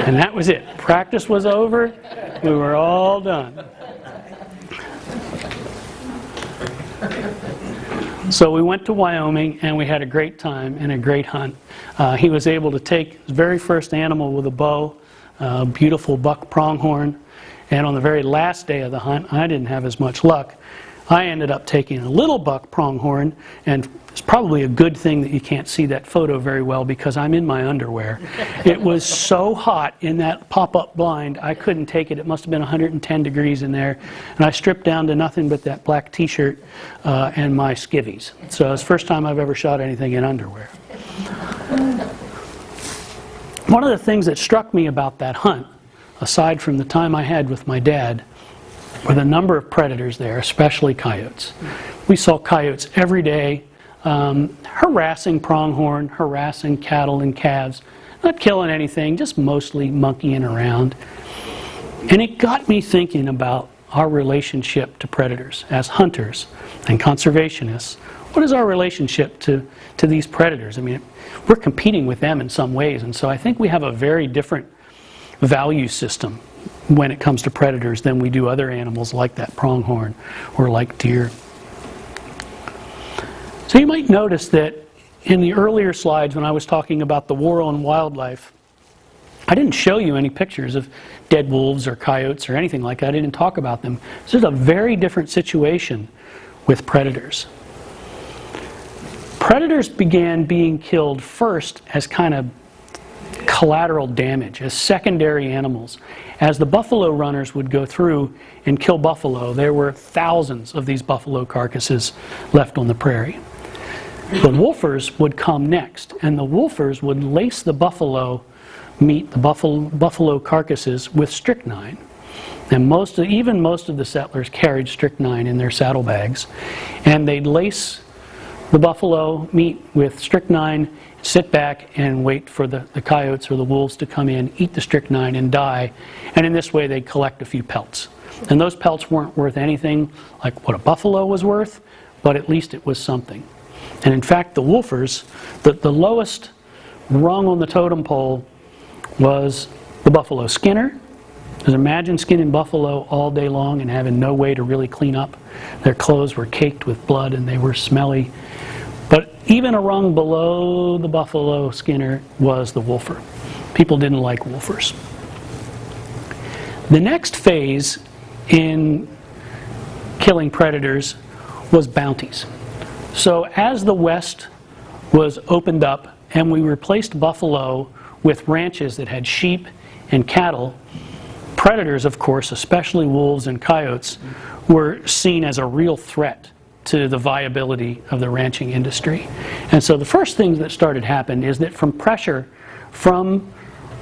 And that was it. Practice was over. We were all done. So we went to Wyoming, and we had a great time and a great hunt. He was able to take his very first animal with a bow, a beautiful buck pronghorn. And on the very last day of the hunt, I didn't have as much luck. I ended up taking a little buck pronghorn, and it's probably a good thing that you can't see that photo very well because I'm in my underwear. It was so hot in that pop-up blind, I couldn't take it. It must have been 110 degrees in there. And I stripped down to nothing but that black t-shirt and my skivvies. So it's the first time I've ever shot anything in underwear. One of the things that struck me about that hunt, aside from the time I had with my dad, were the number of predators there, especially coyotes. We saw coyotes every day, harassing pronghorn, harassing cattle and calves, not killing anything, just mostly monkeying around. And it got me thinking about our relationship to predators as hunters and conservationists. What is our relationship to these predators? I mean, we're competing with them in some ways, and so I think we have a very different value system when it comes to predators than we do other animals like that pronghorn or like deer. So you might notice that in the earlier slides when I was talking about the war on wildlife, I didn't show you any pictures of dead wolves or coyotes or anything like that. I didn't talk about them. This is a very different situation with predators. Predators began being killed first as kind of collateral damage, as secondary animals. As the buffalo runners would go through and kill buffalo, there were thousands of these buffalo carcasses left on the prairie. The wolfers would come next, and the wolfers would lace the buffalo meat, the buffalo carcasses, with strychnine. And even most of the settlers carried strychnine in their saddlebags. And they'd lace the buffalo meat with strychnine, sit back and wait for the coyotes or the wolves to come in, eat the strychnine, and die. And in this way, they'd collect a few pelts. And those pelts weren't worth anything like what a buffalo was worth, but at least it was something. And in fact, the wolfers, the lowest rung on the totem pole was the buffalo skinner. Because imagine skinning buffalo all day long and having no way to really clean up. Their clothes were caked with blood and they were smelly. But even a rung below the buffalo skinner was the wolfer. People didn't like wolfers. The next phase in killing predators was bounties. So as the West was opened up and we replaced buffalo with ranches that had sheep and cattle, predators, of course, especially wolves and coyotes, were seen as a real threat to the viability of the ranching industry. And so the first thing that started happening is that from pressure from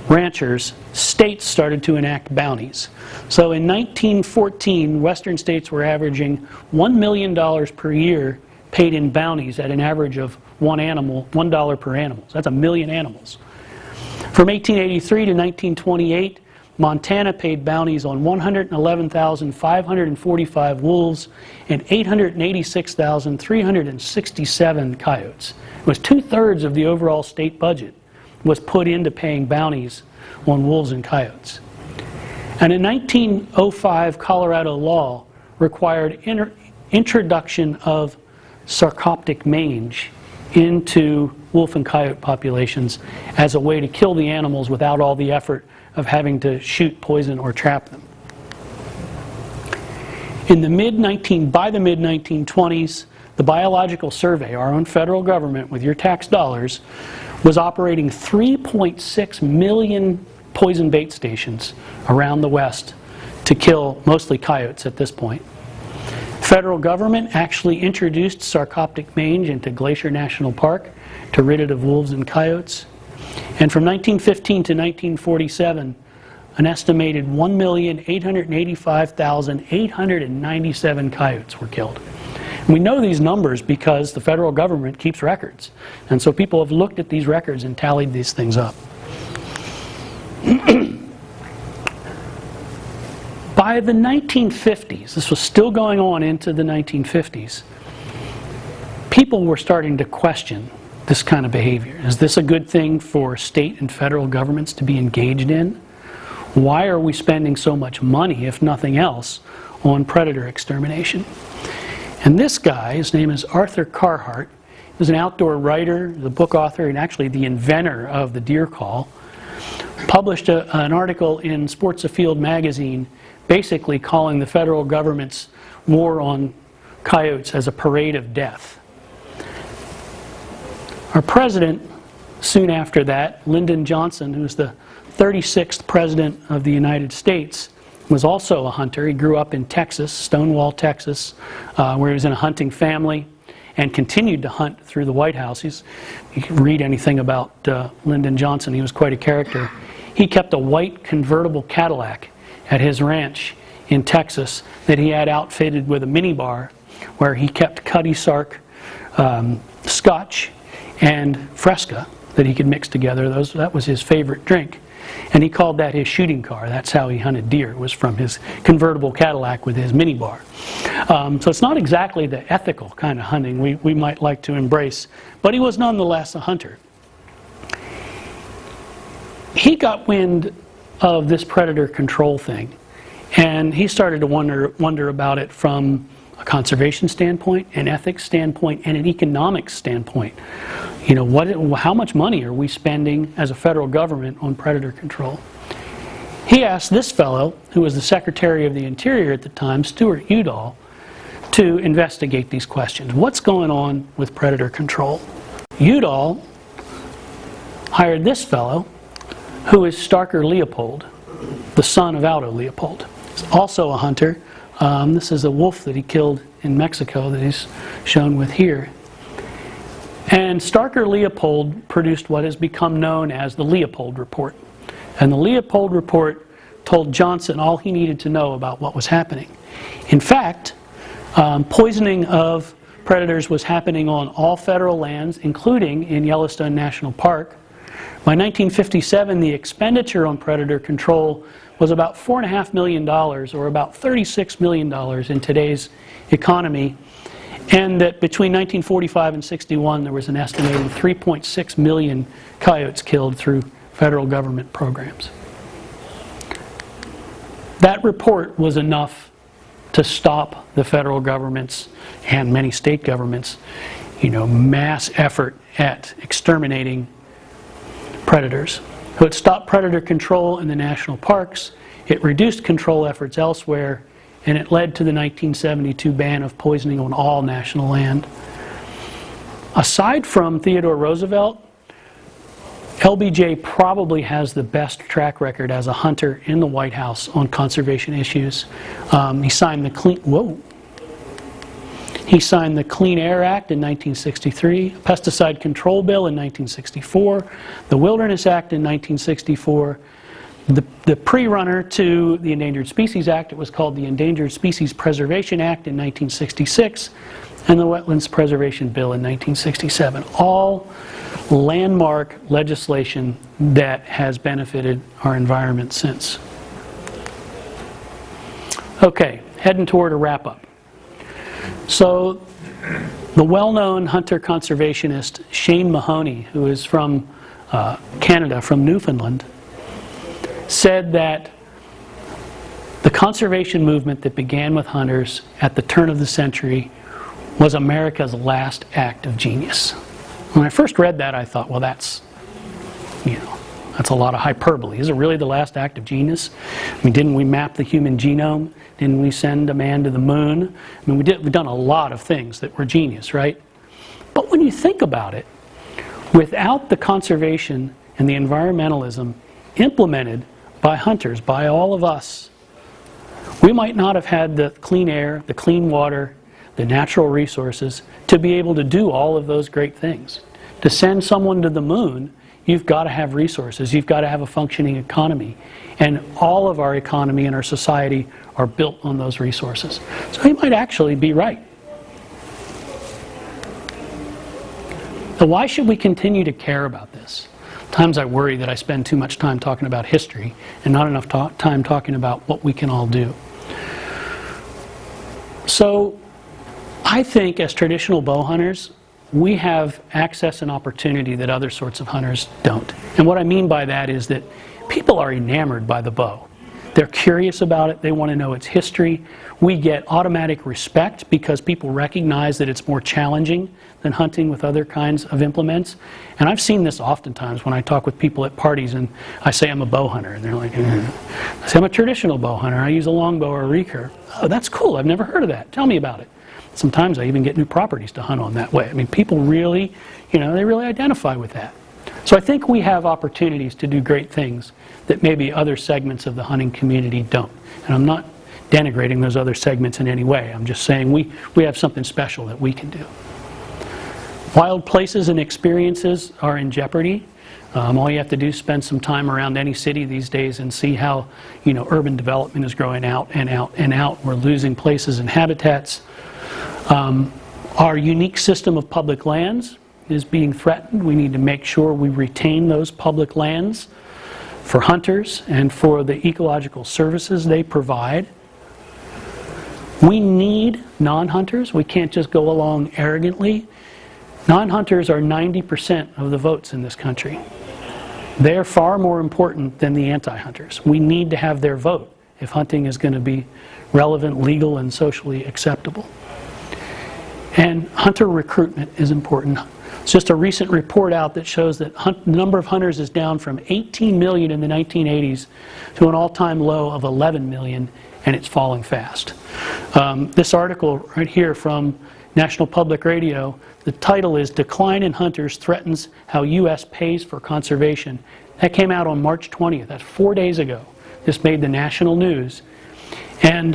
ranchers, states started to enact bounties. So in 1914, Western states were averaging $1 million per year paid in bounties at an average of $1 per animal. So that's 1 million animals. From 1883 to 1928, Montana paid bounties on 111,545 wolves and 886,367 coyotes. It was 2/3 of the overall state budget was put into paying bounties on wolves and coyotes. And in 1905, Colorado law required introduction of sarcoptic mange into wolf and coyote populations as a way to kill the animals without all the effort of having to shoot, poison, or trap them. By the mid-1920s, the Biological Survey, our own federal government with your tax dollars, was operating 3.6 million poison bait stations around the West to kill mostly coyotes at this point. Federal government actually introduced sarcoptic mange into Glacier National Park to rid it of wolves and coyotes. And from 1915 to 1947, an estimated 1,885,897 coyotes were killed. And we know these numbers because the federal government keeps records. And so people have looked at these records and tallied these things up. By the 1950s, this was still going on into the 1950s, people were starting to question this kind of behavior. Is this a good thing for state and federal governments to be engaged in? Why are we spending so much money, if nothing else, on predator extermination? And this guy, his name is Arthur Carhart, he was an outdoor writer, the book author, and actually the inventor of the deer call, published an article in Sports Afield magazine basically calling the federal government's war on coyotes as a parade of death. Our president, soon after that, Lyndon Johnson, who was the 36th president of the United States, was also a hunter. He grew up in Texas, Stonewall, Texas, where he was in a hunting family and continued to hunt through the White House. You can read anything about Lyndon Johnson. He was quite a character. He kept a white convertible Cadillac at his ranch in Texas that he had outfitted with a minibar where he kept Cuddy Sark, Scotch, and Fresca that he could mix together. That was his favorite drink. And he called that his shooting car. That's how he hunted deer, was from his convertible Cadillac with his minibar. So it's not exactly the ethical kind of hunting we might like to embrace, but he was nonetheless a hunter. He got wind of this predator control thing, and he started to wonder about it from a conservation standpoint, an ethics standpoint, and an economics standpoint. how much money are we spending as a federal government on predator control? He asked this fellow, who was the Secretary of the Interior at the time, Stuart Udall, to investigate these questions. What's going on with predator control? Udall hired this fellow, who is Starker Leopold, the son of Aldo Leopold. He's also a hunter. This is a wolf that he killed in Mexico that he's shown with here. And Starker Leopold produced what has become known as the Leopold Report. And the Leopold Report told Johnson all he needed to know about what was happening. In fact, poisoning of predators was happening on all federal lands, including in Yellowstone National Park. By 1957, the expenditure on predator control was about $4.5 million, or about $36 million in today's economy. And that between 1945 and 61, there was an estimated 3.6 million coyotes killed through federal government programs. That report was enough to stop the federal government's and many state governments, mass effort at exterminating predators. So it stopped predator control in the national parks, it reduced control efforts elsewhere, and it led to the 1972 ban of poisoning on all national land. Aside from Theodore Roosevelt, LBJ probably has the best track record as a hunter in the White House on conservation issues. He signed the Clean Air Act in 1963, Pesticide Control Bill in 1964, the Wilderness Act in 1964, the pre-runner to the Endangered Species Act, it was called the Endangered Species Preservation Act in 1966, and the Wetlands Preservation Bill in 1967. All landmark legislation that has benefited our environment since. Okay, heading toward a wrap-up. So, the well-known hunter-conservationist Shane Mahoney, who is from Canada, from Newfoundland, said that the conservation movement that began with hunters at the turn of the century was America's last act of genius. When I first read that, I thought, well, that's a lot of hyperbole. Is it really the last act of genius? I mean, didn't we map the human genome? Didn't we send a man to the moon? I mean, we've done a lot of things that were genius, right? But when you think about it, without the conservation and the environmentalism implemented by hunters, by all of us, we might not have had the clean air, the clean water, the natural resources to be able to do all of those great things. To send someone to the moon, you've got to have resources, you've got to have a functioning economy. And all of our economy and our society are built on those resources. So he might actually be right. So why should we continue to care about this? Times I worry that I spend too much time talking about history and not enough time talking about what we can all do. So I think as traditional bow hunters, we have access and opportunity that other sorts of hunters don't. And what I mean by that is that people are enamored by the bow. They're curious about it, they want to know its history. We get automatic respect because people recognize that it's more challenging than hunting with other kinds of implements. And I've seen this oftentimes when I talk with people at parties and I say I'm a bow hunter, and they're like, I say I'm a traditional bow hunter, I use a longbow or a recurve. Oh, that's cool, I've never heard of that, tell me about it. Sometimes I even get new properties to hunt on that way. I mean, people really, they really identify with that. So I think we have opportunities to do great things that maybe other segments of the hunting community don't. And I'm not denigrating those other segments in any way. I'm just saying we have something special that we can do. Wild places and experiences are in jeopardy. All you have to do is spend some time around any city these days and see how, urban development is growing out and out and out. We're losing places and habitats. Our unique system of public lands is being threatened. We need to make sure we retain those public lands for hunters and for the ecological services they provide. We need non-hunters. We can't just go along arrogantly. Non-hunters are 90% of the votes in this country. They're far more important than the anti-hunters. We need to have their vote if hunting is going to be relevant, legal, and socially acceptable. And hunter recruitment is important. It's just a recent report out that shows that the number of hunters is down from 18 million in the 1980s to an all-time low of 11 million, and it's falling fast. This article right here from National Public Radio, the title is "Decline in Hunters Threatens How U.S. Pays for Conservation." That came out on March 20th. That's 4 days ago. This made the national news. And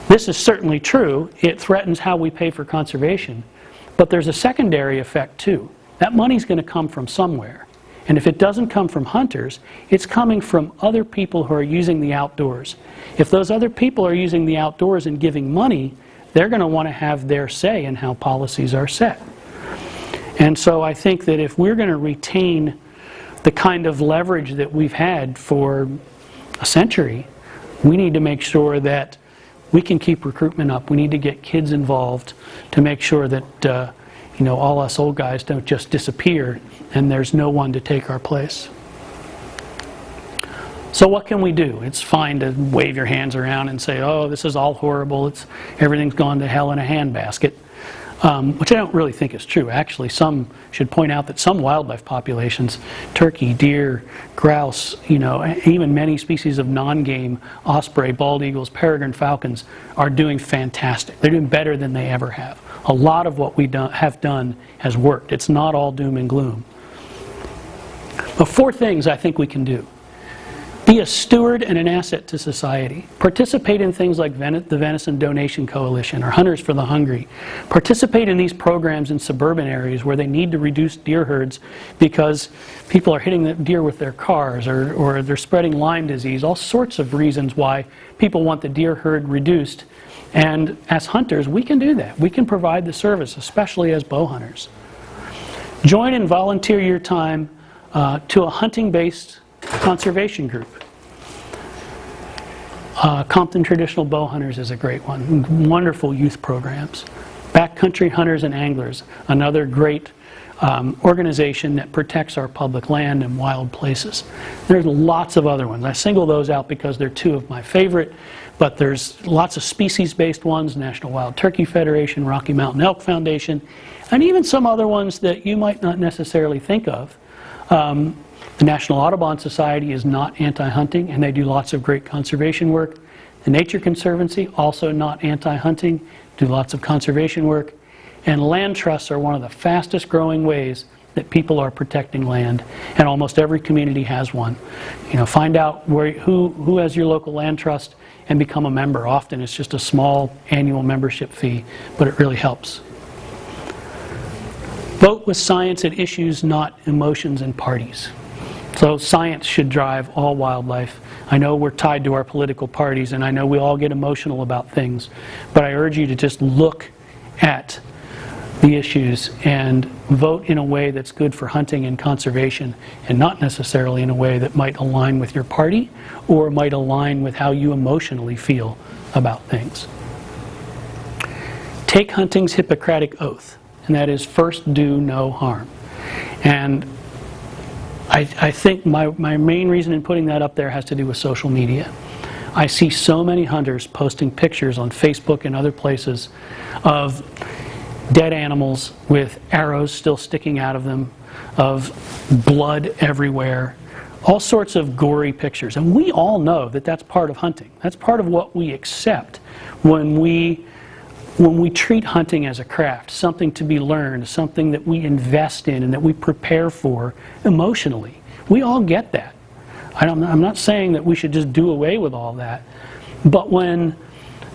this is certainly true. It threatens how we pay for conservation. But there's a secondary effect too. That money's going to come from somewhere. And if it doesn't come from hunters, it's coming from other people who are using the outdoors. If those other people are using the outdoors and giving money, they're going to want to have their say in how policies are set. And so I think that if we're going to retain the kind of leverage that we've had for a century, we need to make sure that we can keep recruitment up. We need to get kids involved to make sure that all us old guys don't just disappear and there's no one to take our place. So what can we do? It's fine to wave your hands around and say, oh, this is all horrible, everything's gone to hell in a handbasket, which I don't really think is true. Actually, some should point out that some wildlife populations, turkey, deer, grouse, even many species of non-game, osprey, bald eagles, peregrine falcons, are doing fantastic. They're doing better than they ever have. A lot of what we have done has worked. It's not all doom and gloom. But 4 things I think we can do. Be a steward and an asset to society. Participate in things like the Venison Donation Coalition or Hunters for the Hungry. Participate in these programs in suburban areas where they need to reduce deer herds because people are hitting the deer with their cars or they're spreading Lyme disease. All sorts of reasons why people want the deer herd reduced. And as hunters, we can do that. We can provide the service, especially as bow hunters. Join and volunteer your time to a hunting-based conservation group. Compton Traditional Bowhunters is a great one. Wonderful youth programs. Backcountry Hunters and Anglers, another great organization that protects our public land and wild places. There's lots of other ones. I single those out because they're 2 of my favorite, but there's lots of species-based ones, National Wild Turkey Federation, Rocky Mountain Elk Foundation, and even some other ones that you might not necessarily think of. The National Audubon Society is not anti-hunting, and they do lots of great conservation work. The Nature Conservancy, also not anti-hunting, do lots of conservation work. And land trusts are one of the fastest growing ways that people are protecting land, and almost every community has one. Find out who has your local land trust and become a member. Often it's just a small annual membership fee, but it really helps. Vote with science at issues, not emotions and parties. So science should drive all wildlife. I know we're tied to our political parties, and I know we all get emotional about things, but I urge you to just look at the issues and vote in a way that's good for hunting and conservation, and not necessarily in a way that might align with your party or might align with how you emotionally feel about things. Take hunting's Hippocratic oath, and that is first do no harm. And I think my main reason in putting that up there has to do with social media. I see so many hunters posting pictures on Facebook and other places of dead animals with arrows still sticking out of them, of blood everywhere, all sorts of gory pictures. And we all know that that's part of hunting. That's part of what we accept when we treat hunting as a craft, something to be learned, something that we invest in and that we prepare for emotionally. We all get that. I'm not saying that we should just do away with all that, but when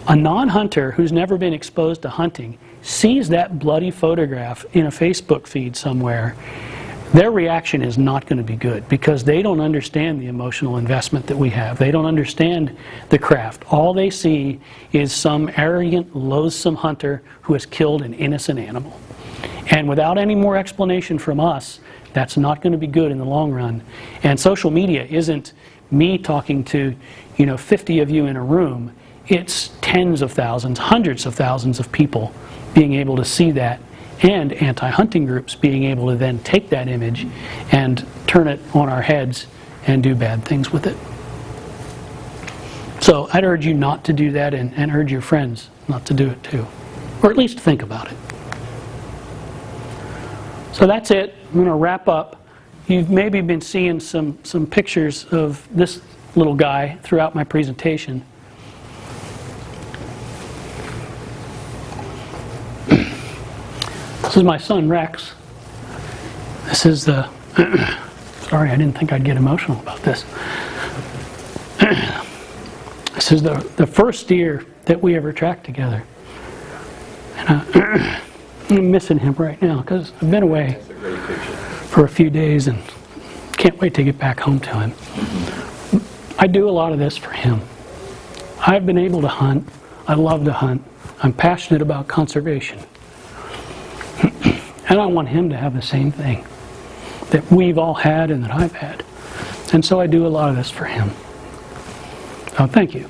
a non-hunter who's never been exposed to hunting sees that bloody photograph in a Facebook feed somewhere, their reaction is not going to be good because they don't understand the emotional investment that we have. They don't understand the craft. All they see is some arrogant, loathsome hunter who has killed an innocent animal. And without any more explanation from us, that's not going to be good in the long run. And social media isn't me talking to 50 of you in a room. It's tens of thousands, hundreds of thousands of people being able to see that, and anti-hunting groups being able to then take that image and turn it on our heads and do bad things with it. So I'd urge you not to do that, and urge your friends not to do it too. Or at least think about it. So that's it. I'm going to wrap up. You've maybe been seeing some pictures of this little guy throughout my presentation. This is my son Rex. This is the sorry, I didn't think I'd get emotional about this. This is the first deer that we ever tracked together. And I'm missing him right now because I've been away for a few days and can't wait to get back home to him. I do a lot of this for him. I've been able to hunt. I love to hunt. I'm passionate about conservation. And I want him to have the same thing that we've all had and that I've had. And so I do a lot of this for him. So thank you.